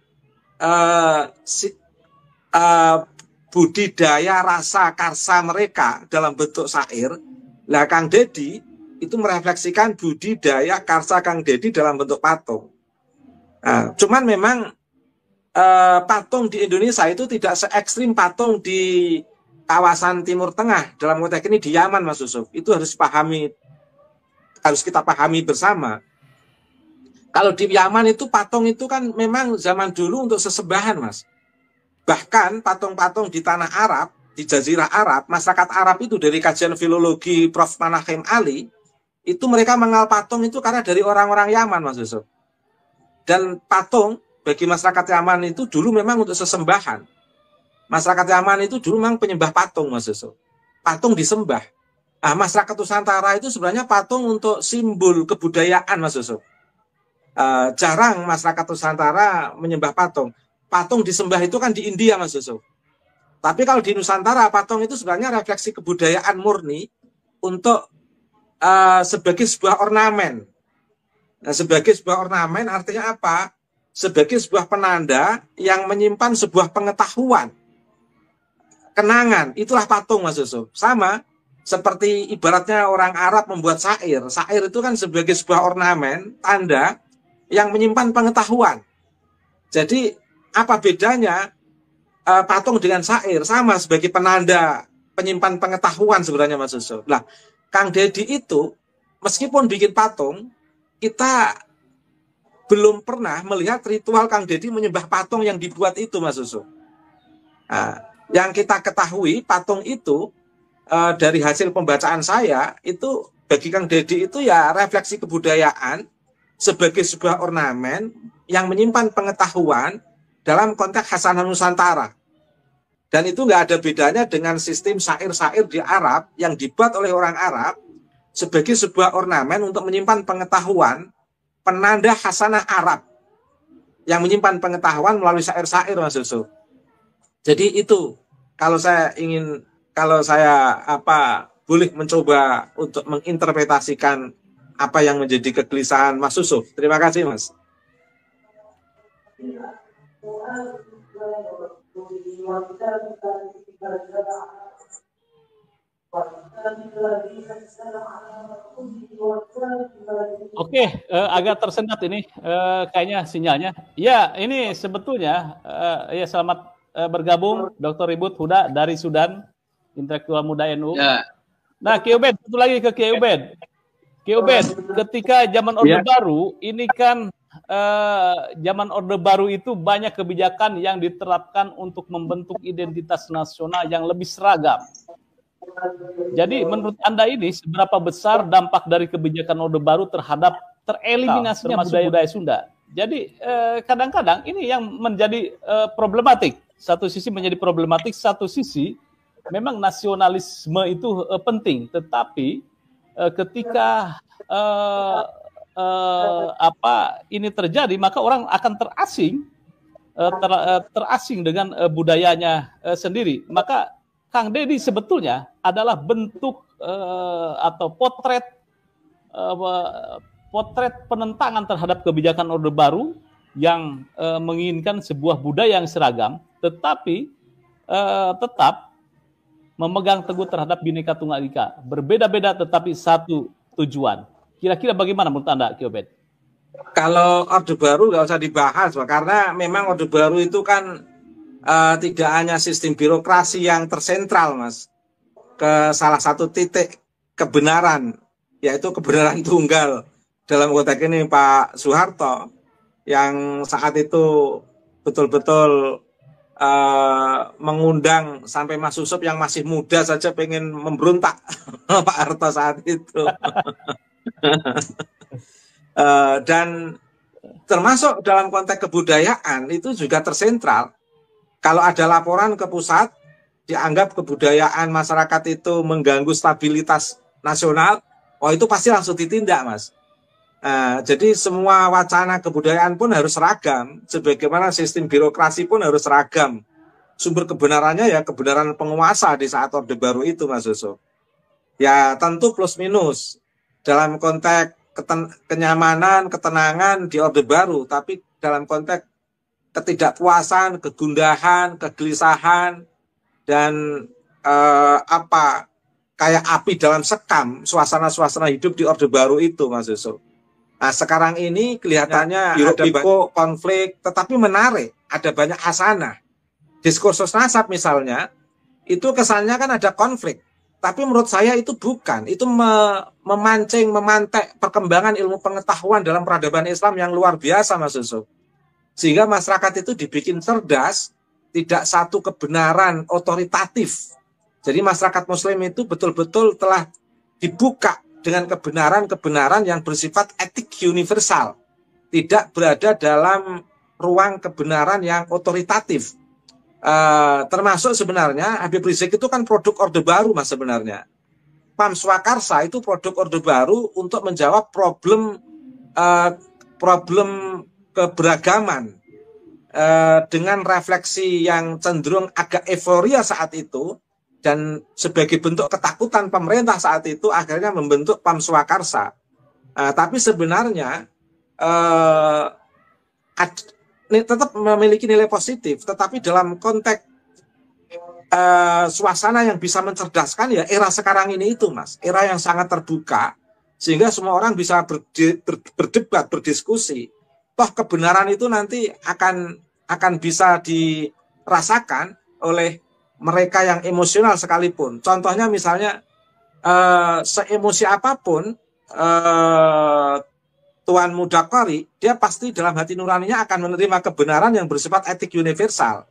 budidaya rasa karsa mereka dalam bentuk syair. Nah, Kang Deddy itu merefleksikan budidaya karsa Kang Deddy dalam bentuk patung. Nah, cuman memang patung di Indonesia itu tidak se-ekstrim patung di kawasan Timur Tengah. Dalam konteks ini di Yaman, Mas Yusuf. Itu harus kita pahami bersama. Kalau di Yaman itu patung itu kan memang zaman dulu untuk sesembahan, Mas. Bahkan patung-patung di tanah Arab, di Jazirah Arab, masyarakat Arab itu dari kajian filologi Prof. Manahim Ali, itu mereka mengenal patung itu karena dari orang-orang Yaman, Mas Yusuf. Dan patung bagi masyarakat Yaman itu dulu memang untuk sesembahan. Masyarakat Yaman itu dulu memang penyembah patung, Mas Yusuf. Patung disembah. Nah, masyarakat Nusantara itu sebenarnya patung untuk simbol kebudayaan, Mas Yusuf. Jarang masyarakat Nusantara menyembah patung. Patung disembah itu kan di India, Mas Yusuf. Tapi kalau di Nusantara, patung itu sebenarnya refleksi kebudayaan murni untuk sebagai sebuah ornamen. Nah, sebagai sebuah ornamen artinya apa? Sebagai sebuah penanda yang menyimpan sebuah pengetahuan. Kenangan, itulah patung, Mas Yusuf. Sama seperti ibaratnya orang Arab membuat syair. Syair itu kan sebagai sebuah ornamen, tanda yang menyimpan pengetahuan. Jadi apa bedanya patung dengan syair? Sama sebagai penanda penyimpan pengetahuan sebenarnya, Mas Yusuf. Nah, Kang Deddy itu meskipun bikin patung, kita belum pernah melihat ritual Kang Deddy menyembah patung yang dibuat itu, Mas Yusuf. Nah, yang kita ketahui patung itu dari hasil pembacaan saya itu bagi Kang Deddy itu ya refleksi kebudayaan sebagai sebuah ornamen yang menyimpan pengetahuan dalam konteks khasanah Nusantara. Dan itu nggak ada bedanya dengan sistem syair-syair di Arab yang dibuat oleh orang Arab sebagai sebuah ornamen untuk menyimpan pengetahuan, penanda khasanah Arab yang menyimpan pengetahuan melalui syair-syair, Mas Yusuf. Jadi itu kalau saya boleh mencoba untuk menginterpretasikan apa yang menjadi kegelisahan Mas Yusuf. Terima kasih, Mas.
Oke, agak tersendat ini kayaknya sinyalnya. Ya, ini sebetulnya ya selamat bergabung Dr. Ribut Huda dari Sudan, Intelektual Muda NU. Ya. Nah, Ki Ubed, satu lagi ke Ki Ubed. Ki Ubed, ketika zaman Orde Baru, ini kan zaman Orde Baru itu banyak kebijakan yang diterapkan untuk membentuk identitas nasional yang lebih seragam. Jadi menurut Anda ini seberapa besar dampak dari kebijakan Orde Baru terhadap tereliminasinya budaya Sunda? Jadi kadang-kadang ini yang menjadi problematik. Satu sisi menjadi problematik, satu sisi memang nasionalisme itu penting. Tetapi ketika ini terjadi, maka orang akan terasing dengan budayanya sendiri. Maka Kang Deddy sebetulnya adalah bentuk atau potret penentangan terhadap kebijakan Orde Baru yang menginginkan sebuah budaya yang seragam, tetapi tetap memegang teguh terhadap Bhinneka Tunggal Ika. Berbeda-beda tetapi satu tujuan. Kira-kira bagaimana menurut Anda, Ki Obed?
Kalau Orde Baru nggak usah dibahas, Pak, karena memang Orde Baru itu kan tidak hanya sistem birokrasi yang tersentral, Mas, ke salah satu titik kebenaran, yaitu kebenaran tunggal. Dalam konteks ini Pak Soeharto, yang saat itu betul-betul mengundang sampai Mas Susup yang masih muda saja pengen memberontak Pak Harto saat itu. Dan termasuk dalam konteks kebudayaan itu juga tersentral. Kalau ada laporan ke pusat, dianggap kebudayaan masyarakat itu mengganggu stabilitas nasional, oh itu pasti langsung ditindak, Mas. Jadi semua wacana kebudayaan pun harus seragam, sebagaimana sistem birokrasi pun harus seragam. Sumber kebenarannya ya kebenaran penguasa di saat Orde Baru itu, Mas Susup. Ya tentu plus minus dalam konteks kenyamanan, ketenangan di Orde Baru, tapi dalam konteks ketidakpuasan, kegundahan, kegelisahan, dan kayak api dalam sekam, suasana-suasana hidup di Orde Baru itu, Mas Susup. Nah, sekarang ini kelihatannya ada konflik, tetapi menarik, ada banyak hasanah. Diskursus nasab misalnya, itu kesannya kan ada konflik. Tapi menurut saya itu bukan. Itu memancing, memantek perkembangan ilmu pengetahuan dalam peradaban Islam yang luar biasa, Mas Susup. Sehingga masyarakat itu dibikin cerdas, tidak satu kebenaran otoritatif. Jadi masyarakat Muslim itu betul-betul telah dibuka dengan kebenaran-kebenaran yang bersifat etik universal. Tidak berada dalam ruang kebenaran yang otoritatif. Termasuk sebenarnya Habib Rizik itu kan produk Orde Baru, Mas, sebenarnya. Pam Swakarsa itu produk Orde Baru untuk menjawab problem keberagaman dengan refleksi yang cenderung agak euforia saat itu, dan sebagai bentuk ketakutan pemerintah saat itu akhirnya membentuk Pam Swakarsa. Tapi sebenarnya tetap memiliki nilai positif, tetapi dalam konteks suasana yang bisa mencerdaskan ya era sekarang ini itu, Mas, era yang sangat terbuka sehingga semua orang bisa berdebat, berdiskusi. Toh kebenaran itu nanti akan bisa dirasakan oleh mereka yang emosional sekalipun. Contohnya misalnya seemosi apapun Tuan Mudakari, dia pasti dalam hati nuraninya akan menerima kebenaran yang bersifat etik universal.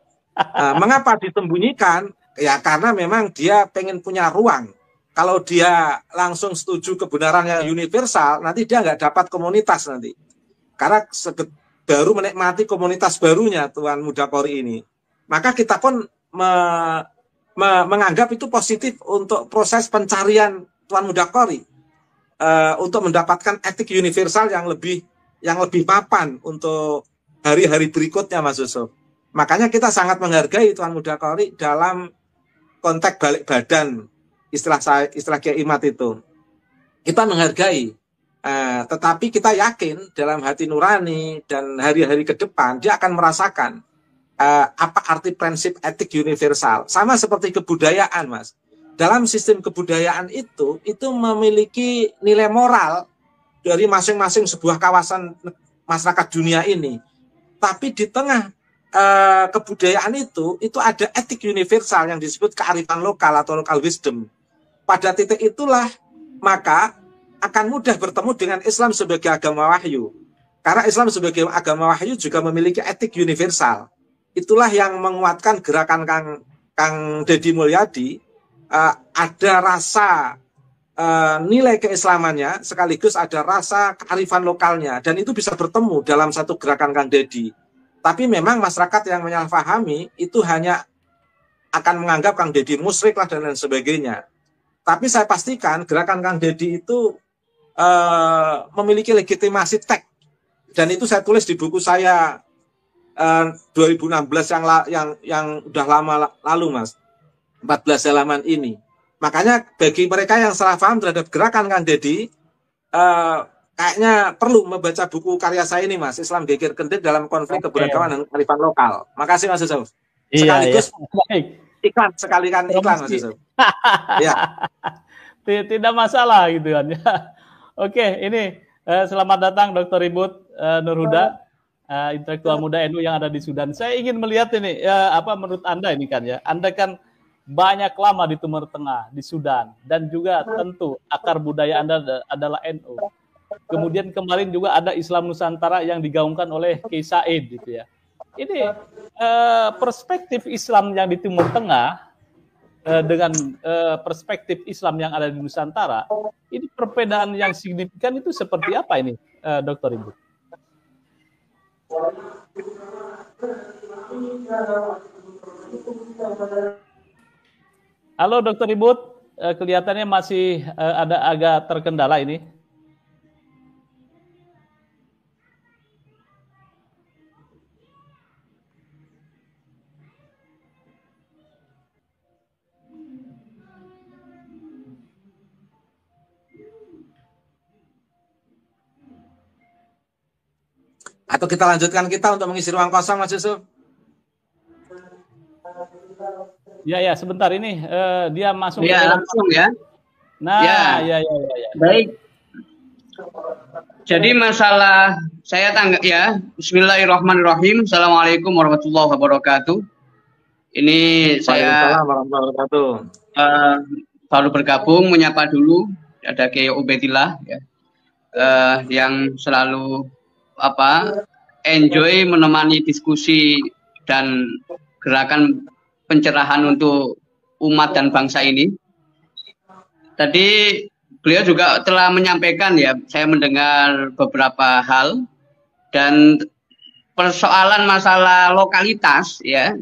Mengapa disembunyikan? Ya karena memang dia pengen punya ruang. Kalau dia langsung setuju kebenaran yang universal, nanti dia nggak dapat komunitas nanti. Karena baru menikmati komunitas barunya Tuan Mudakari ini. Maka kita pun menganggap itu positif untuk proses pencarian Tuan Mudakari, untuk mendapatkan etik universal yang lebih mapan untuk hari-hari berikutnya, Mas Susup. Makanya kita sangat menghargai Tuan Mudakari dalam konteks balik badan, istilah Kiai Imad itu. Kita menghargai, tetapi kita yakin dalam hati nurani dan hari-hari ke depan dia akan merasakan apa arti prinsip etik universal. Sama seperti kebudayaan, Mas. Dalam sistem kebudayaan itu memiliki nilai moral dari masing-masing sebuah kawasan masyarakat dunia ini. Tapi di tengah kebudayaan itu ada etik universal yang disebut kearifan lokal atau local wisdom. Pada titik itulah maka akan mudah bertemu dengan Islam sebagai agama wahyu. Karena Islam sebagai agama wahyu juga memiliki etik universal. Itulah yang menguatkan gerakan Kang Deddy Mulyadi. Ada rasa nilai keislamannya, sekaligus ada rasa kearifan lokalnya, dan itu bisa bertemu dalam satu gerakan Kang Deddy. Tapi memang masyarakat yang menyalahpahami itu hanya akan menganggap Kang Deddy musyrik lah dan lain sebagainya. Tapi saya pastikan gerakan Kang Deddy itu memiliki legitimasi teks, dan itu saya tulis di buku saya 2016 yang udah lama lalu, Mas, 14 halaman ini. Makanya bagi mereka yang salah paham terhadap gerakan Kang Deddy, kayaknya perlu membaca buku karya saya ini, Mas, Islam Geger Kendir dalam Konflik Keberagaman dan Kearifan Lokal. Makasih, Mas Yusuf.
Iya, iya.
Sekaligus
Baik.
iklan, sekalian iklan Mas Yusuf. Ya.
Tidak masalah gitu kan ya. Oke, ini selamat datang Dr. Ribut Nurhuda, intelektual muda NU yang ada di Sudan. Saya ingin melihat ini apa menurut Anda ini kan ya. Anda kan banyak lama di Timur Tengah, di Sudan, dan juga tentu akar budaya Anda adalah NU. Kemudian kemarin juga ada Islam Nusantara yang digaungkan oleh Kiai Said gitu ya. Ini perspektif Islam yang di Timur Tengah dengan perspektif Islam yang ada di Nusantara, ini perbedaan yang signifikan itu seperti apa ini, Dr. Ibu? Halo Dr. Ibu, kelihatannya masih ada agak terkendala ini.
Atau kita lanjutkan kita untuk mengisi ruang kosong, Mas Yusuf?
Ya, sebentar ini dia masuk.
Ya, langsung ya.
Nah, ya.
Baik. Jadi masalah saya tanggap ya. Bismillahirrahmanirrahim. Assalamualaikum warahmatullahi wabarakatuh. Ini saya baru bergabung, menyapa dulu. Ada Kiai Ubedillah ya, yang selalu enjoy menemani diskusi dan gerakan pencerahan untuk umat dan bangsa ini. Tadi beliau juga telah menyampaikan ya, saya mendengar beberapa hal dan persoalan masalah lokalitas ya,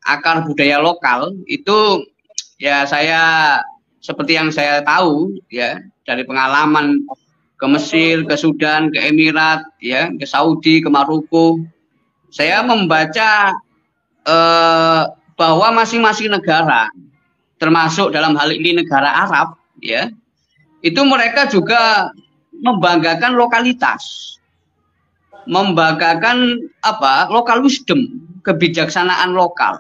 akar budaya lokal itu ya saya seperti yang saya tahu ya dari pengalaman ke Mesir, ke Sudan, ke Emirat, ya, ke Saudi, ke Maroko. Saya membaca bahwa masing-masing negara, termasuk dalam hal ini negara Arab, ya, itu mereka juga membanggakan lokalitas, membanggakan lokal wisdom, kebijaksanaan lokal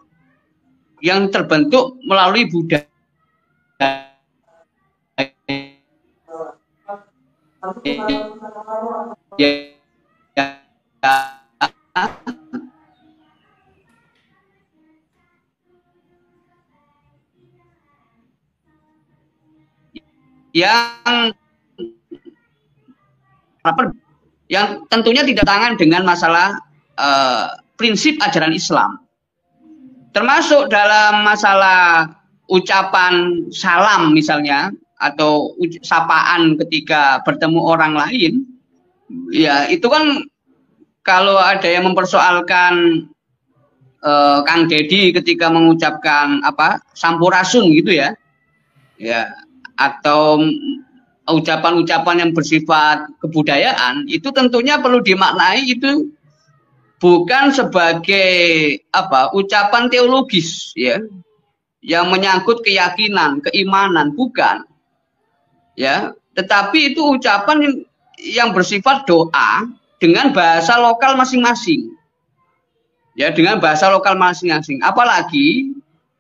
yang terbentuk melalui budaya. Yang tentunya tidak tangan dengan masalah prinsip ajaran Islam, termasuk dalam masalah ucapan salam misalnya atau sapaan ketika bertemu orang lain, ya itu kan kalau ada yang mempersoalkan Kang Deddy ketika mengucapkan sampurasun gitu ya, atau ucapan-ucapan yang bersifat kebudayaan, itu tentunya perlu dimaknai itu bukan sebagai ucapan teologis ya, yang menyangkut keyakinan, keimanan, bukan. Ya, tetapi itu ucapan yang bersifat doa dengan bahasa lokal masing-masing. Ya, dengan bahasa lokal masing-masing. Apalagi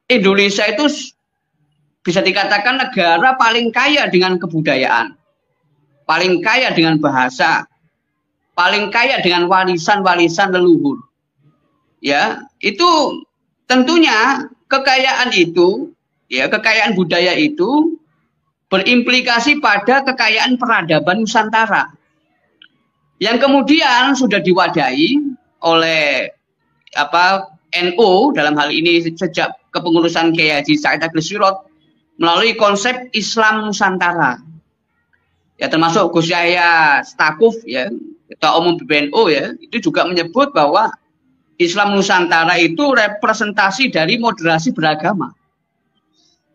Indonesia itu bisa dikatakan negara paling kaya dengan kebudayaan, paling kaya dengan bahasa, paling kaya dengan warisan-warisan leluhur. Ya, itu tentunya kekayaan itu, ya, kekayaan budaya itu berimplikasi pada kekayaan peradaban Nusantara yang kemudian sudah diwadahi oleh NU dalam hal ini sejak kepengurusan Kiai Haji Said Agil Sirot melalui konsep Islam Nusantara. Ya, termasuk Gus Yahya Stakuf ya, Ketua Umum PBNU ya, itu juga menyebut bahwa Islam Nusantara itu representasi dari moderasi beragama.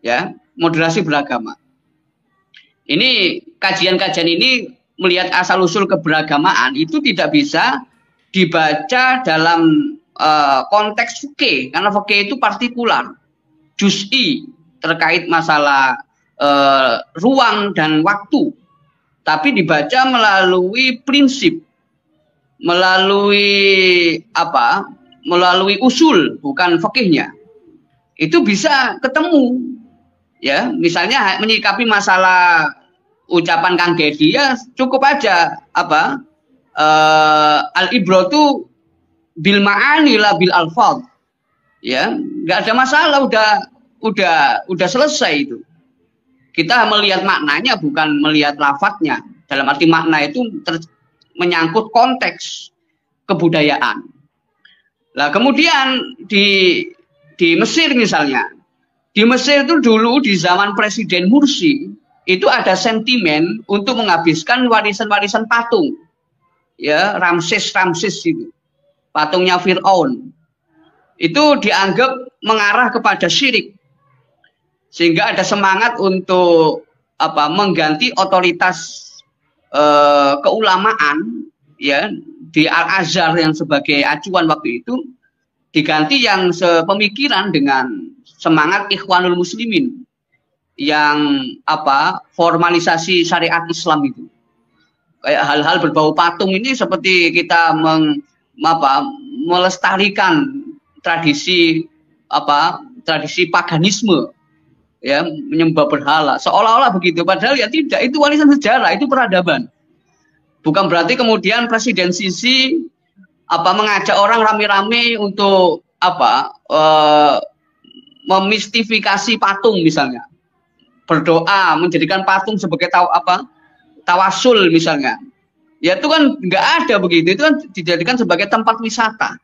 Ya, moderasi beragama. Ini kajian-kajian ini melihat asal-usul keberagamaan itu tidak bisa dibaca dalam konteks fikih, karena fikih itu partikular, juz'i, terkait masalah ruang dan waktu, tapi dibaca melalui prinsip, melalui usul, bukan fikihnya. itu bisa ketemu. Ya, misalnya menyikapi masalah ucapan Kang Deddy ya cukup aja apa al-ibratu bil ma'ani la bil alfaz. Ya, nggak ada masalah, udah selesai itu. Kita melihat maknanya bukan melihat lafadznya. Dalam arti makna itu menyangkut konteks kebudayaan. Nah, kemudian di Mesir misalnya. Di Mesir itu dulu di zaman Presiden Mursi itu ada sentimen untuk menghabiskan warisan-warisan patung. Ya, Ramses itu. Patungnya Firaun. Itu dianggap mengarah kepada syirik. Sehingga ada semangat untuk mengganti otoritas keulamaan ya di Al-Azhar yang sebagai acuan waktu itu diganti yang sepemikiran dengan semangat Ikhwanul Muslimin yang formalisasi syariat Islam itu. Kayak hal-hal berbau patung ini seperti kita melestarikan tradisi paganisme ya, menyembah berhala seolah-olah begitu, padahal ya tidak, itu warisan sejarah, itu peradaban. Bukan berarti kemudian Presiden Sisi mengajak orang rame-rame untuk memistifikasi patung misalnya, berdoa menjadikan patung sebagai tawasul misalnya, ya itu kan nggak ada begitu, itu kan dijadikan sebagai tempat wisata.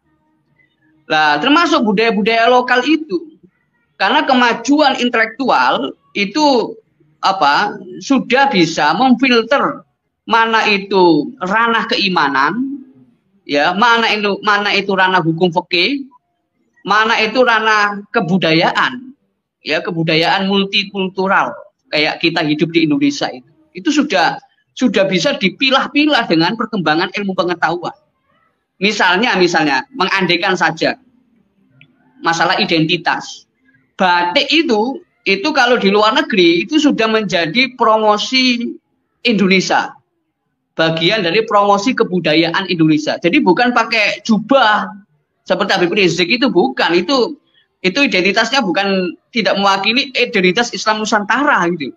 Nah, termasuk budaya-budaya lokal itu, karena kemajuan intelektual itu sudah bisa memfilter mana itu ranah keimanan, ya mana itu ranah hukum fikih, mana itu ranah kebudayaan, ya kebudayaan multikultural kayak kita hidup di Indonesia itu sudah bisa dipilah-pilah dengan perkembangan ilmu pengetahuan. Misalnya mengandaikan saja masalah identitas, batik itu kalau di luar negeri itu sudah menjadi promosi Indonesia, bagian dari promosi kebudayaan Indonesia. Jadi bukan pakai jubah seperti Habib Rizik, itu bukan, itu identitasnya bukan, tidak mewakili identitas Islam Nusantara gitu.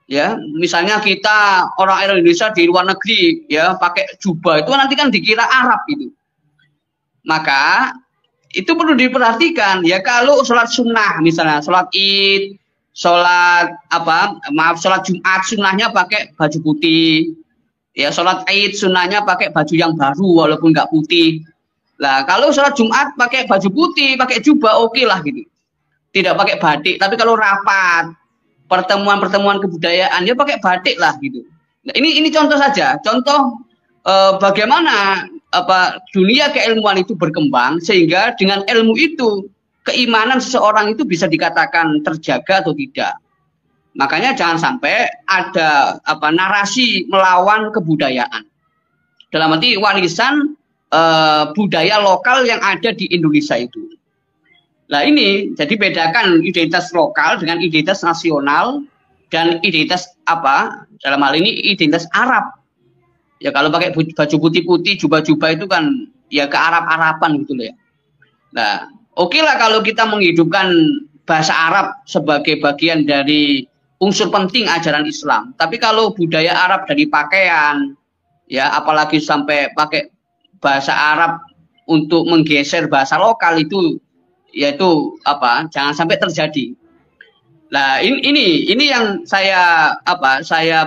Ya, misalnya kita orang Indonesia di luar negeri ya pakai jubah, itu nanti kan dikira Arab gitu. Maka itu perlu diperhatikan ya, kalau sholat sunnah misalnya, sholat Id, sholat Jumat sunnahnya pakai baju putih. Ya, sholat Id sunnahnya pakai baju yang baru walaupun nggak putih. Lah, kalau sholat Jumat pakai baju putih, pakai jubah, oke lah gitu. Tidak pakai batik, tapi kalau rapat, pertemuan-pertemuan kebudayaan, ya pakai batik lah gitu. Nah, ini contoh saja, contoh bagaimana dunia keilmuan itu berkembang, sehingga dengan ilmu itu, keimanan seseorang itu bisa dikatakan terjaga atau tidak. Makanya jangan sampai ada narasi melawan kebudayaan. Dalam arti warisan budaya lokal yang ada di Indonesia itu. Nah ini, jadi bedakan identitas lokal dengan identitas nasional dan identitas dalam hal ini identitas Arab. Ya kalau pakai baju putih-putih, jubah-jubah itu kan ya ke Arab-Araban gitu loh ya. Nah, oke lah kalau kita menghidupkan bahasa Arab sebagai bagian dari unsur penting ajaran Islam. Tapi kalau budaya Arab dari pakaian, ya apalagi sampai pakai bahasa Arab untuk menggeser bahasa lokal itu, yaitu jangan sampai terjadi. Nah ini yang saya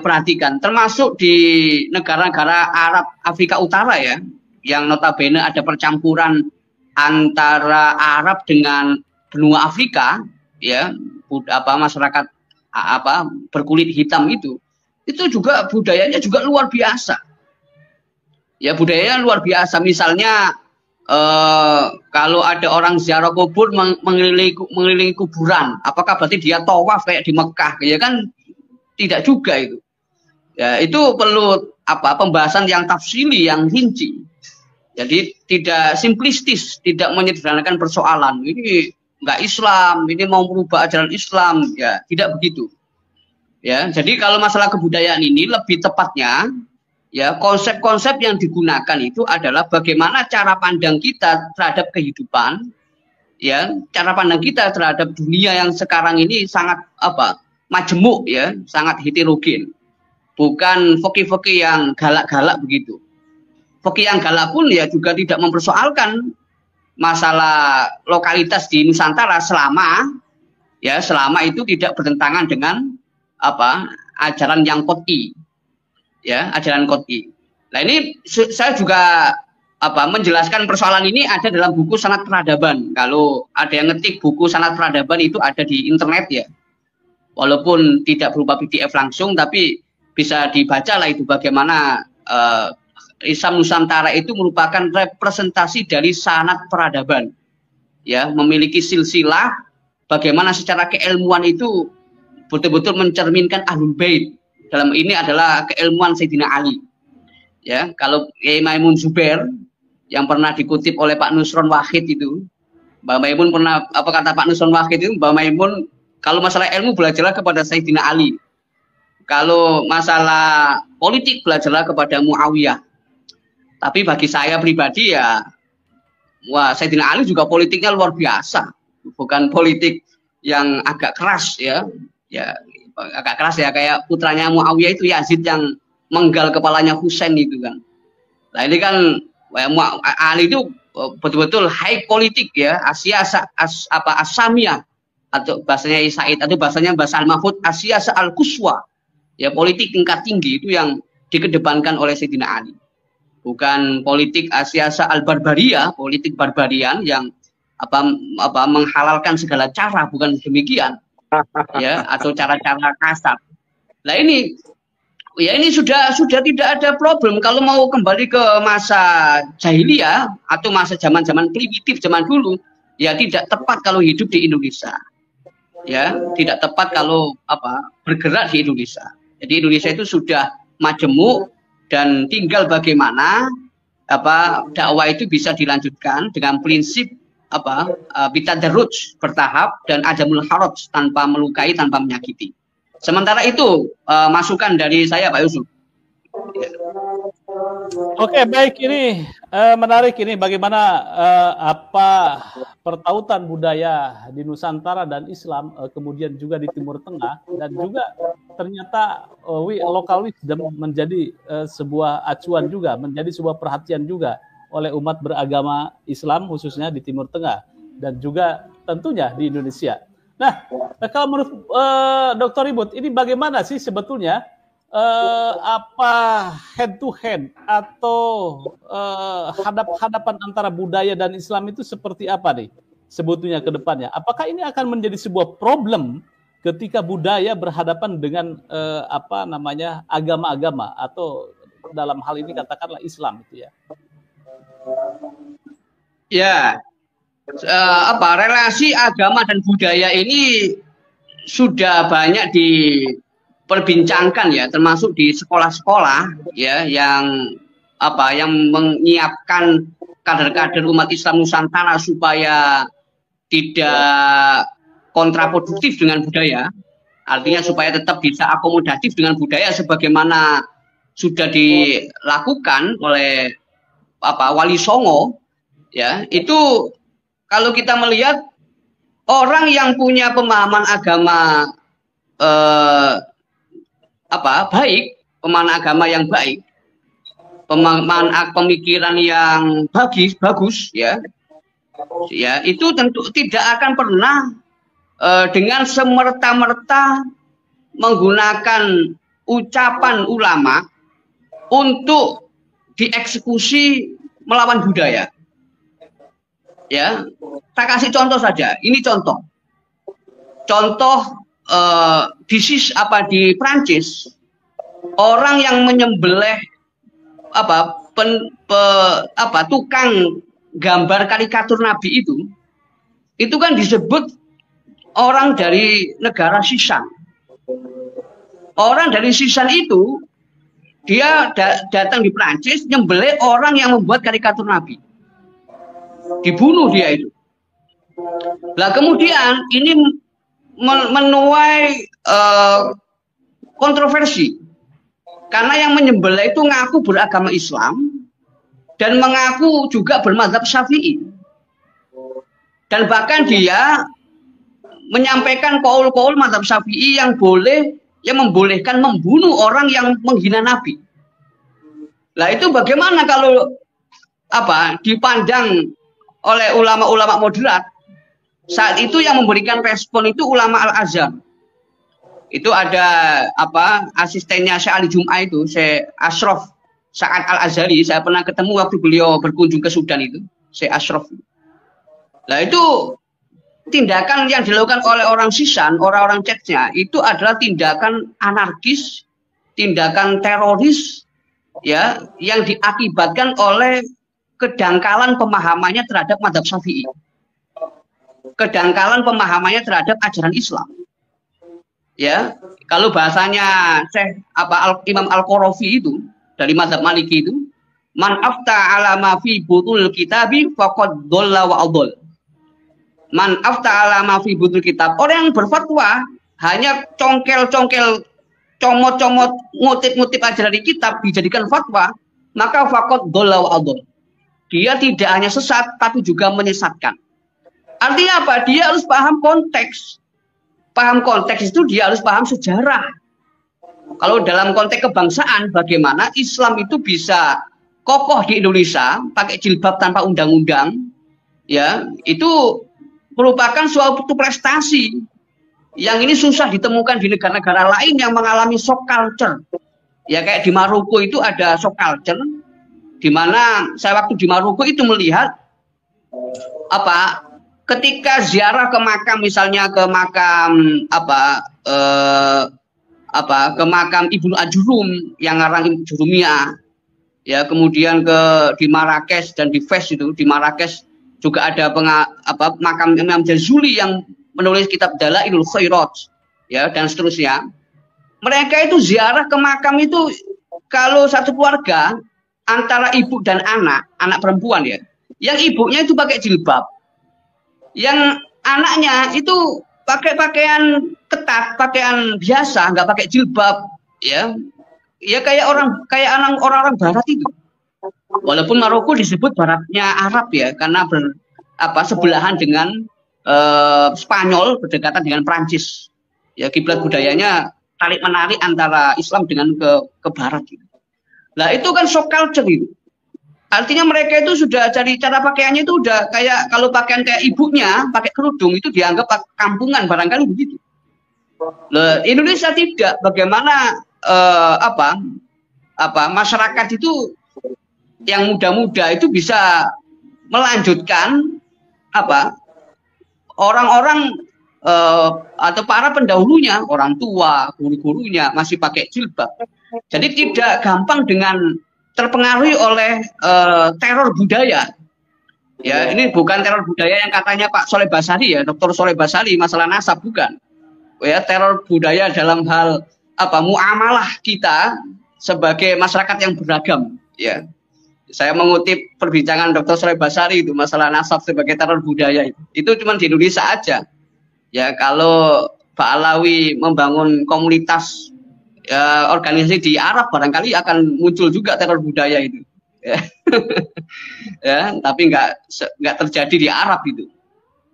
perhatikan, termasuk di negara-negara Arab Afrika Utara ya, yang notabene ada percampuran antara Arab dengan benua Afrika ya, masyarakat berkulit hitam itu juga budayanya juga luar biasa. Ya budayanya luar biasa. Misalnya kalau ada orang ziarah kubur mengelilingi kuburan, apakah berarti dia tawaf kayak di Mekah? Ya kan tidak juga itu. Ya itu perlu pembahasan yang tafsili, yang rinci. Jadi tidak simplistis, tidak menyederhanakan persoalan. Ini enggak Islam, ini mau merubah ajaran Islam, ya tidak begitu. Ya, jadi kalau masalah kebudayaan ini lebih tepatnya ya, konsep-konsep yang digunakan itu adalah bagaimana cara pandang kita terhadap kehidupan ya cara pandang kita terhadap dunia yang sekarang ini sangat majemuk ya, sangat heterogen. Bukan fikih-fikih yang galak-galak begitu. Fikih yang galak pun ya juga tidak mempersoalkan masalah lokalitas di Nusantara selama itu tidak bertentangan dengan ajaran yang qot'i. Ya, ajaran qot'i. Nah, ini saya juga menjelaskan persoalan ini ada dalam buku Sanad Peradaban. Kalau ada yang ngetik buku Sanad Peradaban itu ada di internet ya. Walaupun tidak berupa PDF langsung, tapi bisa dibaca lah itu bagaimana Islam Nusantara itu merupakan representasi dari sanad peradaban. Ya, memiliki silsilah bagaimana secara keilmuan itu betul-betul mencerminkan Ahlul Bait. Dalam ini adalah keilmuan Sayyidina Ali. Ya, kalau Kiai Maimun Zubair yang pernah dikutip oleh Pak Nusron Wahid itu, Mbak Maimun pernah kata Pak Nusron Wahid itu, Mbak Maimun kalau masalah ilmu belajarlah kepada Sayyidina Ali. Kalau masalah politik belajarlah kepada Muawiyah. Tapi bagi saya pribadi ya, Sayyidina Ali juga politiknya luar biasa. Bukan politik yang agak keras ya. Ya agak keras ya, kayak putranya Muawiyah itu Yazid yang menggal kepalanya Husain itu kan. Nah ini kan Ali itu betul-betul high politik ya, Asamiyah atau bahasanya Said atau bahasanya bahasa Al-Mahfud Asyasa Al-Quswa. Ya politik tingkat tinggi itu yang dikedepankan oleh Sayyidina Ali. Bukan politik Asyasa Al-Barbaria, politik barbarian yang menghalalkan segala cara, bukan demikian. Ya, atau cara-cara kasar. Nah ini sudah tidak ada problem kalau mau kembali ke masa jahiliyah atau masa zaman-zaman primitif zaman dulu, ya tidak tepat kalau hidup di Indonesia. Ya, tidak tepat kalau bergerak di Indonesia. Jadi Indonesia itu sudah majemuk dan tinggal bagaimana dakwah itu bisa dilanjutkan dengan prinsip bitadarruj, bertahap, dan adamul haraj, tanpa melukai, tanpa menyakiti. Sementara itu masukan dari saya Pak Yusuf.
Oke, baik, ini menarik ini bagaimana pertautan budaya di Nusantara dan Islam, kemudian juga di Timur Tengah, dan juga ternyata lokal wisdom menjadi sebuah acuan juga, menjadi sebuah perhatian juga oleh umat beragama Islam khususnya di Timur Tengah dan juga tentunya di Indonesia. Nah, kalau menurut Dr. Ribut, ini bagaimana sih sebetulnya head to hand atau hadap-hadapan antara budaya dan Islam itu seperti apa nih sebetulnya ke depannya? Apakah ini akan menjadi sebuah problem ketika budaya berhadapan dengan agama-agama atau dalam hal ini katakanlah Islam itu ya?
Ya, relasi agama dan budaya ini sudah banyak diperbincangkan ya, termasuk di sekolah-sekolah ya yang menyiapkan kader-kader umat Islam Nusantara supaya tidak kontraproduktif dengan budaya, artinya supaya tetap bisa akomodatif dengan budaya sebagaimana sudah dilakukan oleh Wali Songo ya. Itu kalau kita melihat orang yang punya pemahaman agama baik, pemahaman agama yang baik, pemahaman pemikiran yang bagus ya, itu tentu tidak akan pernah dengan semerta-merta menggunakan ucapan ulama untuk dieksekusi melawan budaya. Ya, saya kasih contoh saja. Ini contoh di Prancis, orang yang menyembelih tukang gambar karikatur Nabi itu kan disebut orang dari negara Sisan. Orang dari Sisan itu dia datang di Prancis nyembelih orang yang membuat karikatur Nabi. Dibunuh dia itu. Nah kemudian ini menuai kontroversi karena yang menyembelih itu ngaku beragama Islam dan mengaku juga bermadzhab Syafi'i. Dan bahkan dia menyampaikan qaul-qaul mazhab Syafi'i yang membolehkan membunuh orang yang menghina Nabi. Lah itu bagaimana kalau dipandang oleh ulama-ulama moderat? Saat itu yang memberikan respon itu ulama Al-Azhar. Itu ada asistennya Syekh Ali Jum'ah itu, Syekh Ashraf Sa'ad Al-Azhari. Saya pernah ketemu waktu beliau berkunjung ke Sudan itu, Syekh Ashraf. Nah itu tindakan yang dilakukan oleh orang Sisan, orang-orang Chechnya itu adalah tindakan anarkis, tindakan teroris, ya, yang diakibatkan oleh kedangkalan pemahamannya terhadap mazhab Syafi'i, kedangkalan pemahamannya terhadap ajaran Islam. Ya, kalau bahasanya Imam Al-Qarafi itu dari mazhab Maliki itu, man afta ala ma fi butul kitabi faqad dhalla wa adall. Man afta ala ma fi butul kitab, orang yang berfatwa hanya congkel-congkel, comot-comot, ngutip-ngutip aja dari kitab dijadikan fatwa, maka faqad dhalla wa adall. Dia tidak hanya sesat tapi juga menyesatkan. Artinya apa? Dia harus paham konteks. Paham konteks itu dia harus paham sejarah. Kalau dalam konteks kebangsaan, bagaimana Islam itu bisa kokoh di Indonesia pakai jilbab tanpa undang-undang, ya, itu merupakan suatu prestasi yang ini susah ditemukan di negara-negara lain yang mengalami shock culture. Ya, kayak di Maroko itu ada shock culture, di mana saya waktu di Maroko itu melihat ketika ziarah ke makam, misalnya ke makam ke makam Ibnu Ajurum yang ngarang Ibnu Jurumiyah, ya, kemudian di Marrakesh dan di Fes itu, di Marrakesh juga ada makam Imam Jazuli yang menulis kitab Dalailul Khairat, ya, dan seterusnya. Mereka itu ziarah ke makam itu kalau satu keluarga antara ibu dan anak perempuan, ya, yang ibunya itu pakai jilbab, yang anaknya itu pakai pakaian ketat, pakaian biasa, nggak pakai jilbab, ya, ya kayak orang-orang Barat itu. Walaupun Maroko disebut Baratnya Arab, ya, karena sebelahan dengan Spanyol, berdekatan dengan Prancis. Ya, kiblat budayanya tarik menarik antara Islam dengan ke Barat. Gitu. Nah itu kan shock culture itu. Artinya mereka itu sudah cari cara pakaiannya itu udah kayak, kalau pakaian kayak ibunya pakai kerudung itu dianggap kampungan, barangkali begitu. Nah, Indonesia tidak. Bagaimana masyarakat itu yang muda-muda itu bisa melanjutkan orang-orang atau para pendahulunya, orang tua, guru-gurunya masih pakai jilbab. Jadi tidak gampang dengan terpengaruhi oleh teror budaya. Ya, ini bukan teror budaya yang katanya Pak Soleh Basari, ya, Dr. Soleh Basari, masalah nasab, bukan. Ya, teror budaya dalam hal muamalah kita sebagai masyarakat yang beragam, ya. Saya mengutip perbincangan Dr. Soleh Basari itu, masalah nasab sebagai teror budaya itu cuma di Indonesia aja. Ya, kalau Pak Alawi membangun komunitas organisasi di Arab, barangkali akan muncul juga teror budaya itu, ya. Ya, tapi nggak terjadi di Arab itu,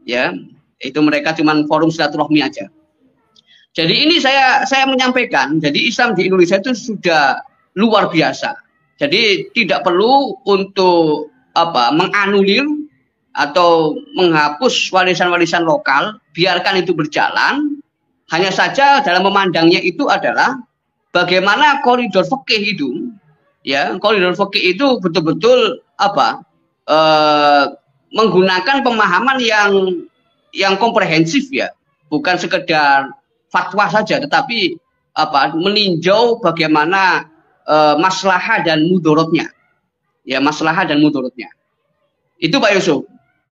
ya, itu mereka cuma forum silaturahmi aja. Jadi ini saya menyampaikan, jadi Islam di Indonesia itu sudah luar biasa. Jadi tidak perlu untuk menganulir atau menghapus warisan-warisan lokal, biarkan itu berjalan. Hanya saja dalam memandangnya itu adalah bagaimana koridor fikih itu, ya, koridor fikih itu betul-betul menggunakan pemahaman yang komprehensif, ya, bukan sekedar fatwa saja, tetapi meninjau bagaimana maslahah dan mudorotnya, ya, maslahah dan mudorotnya. Itu Pak Yusuf.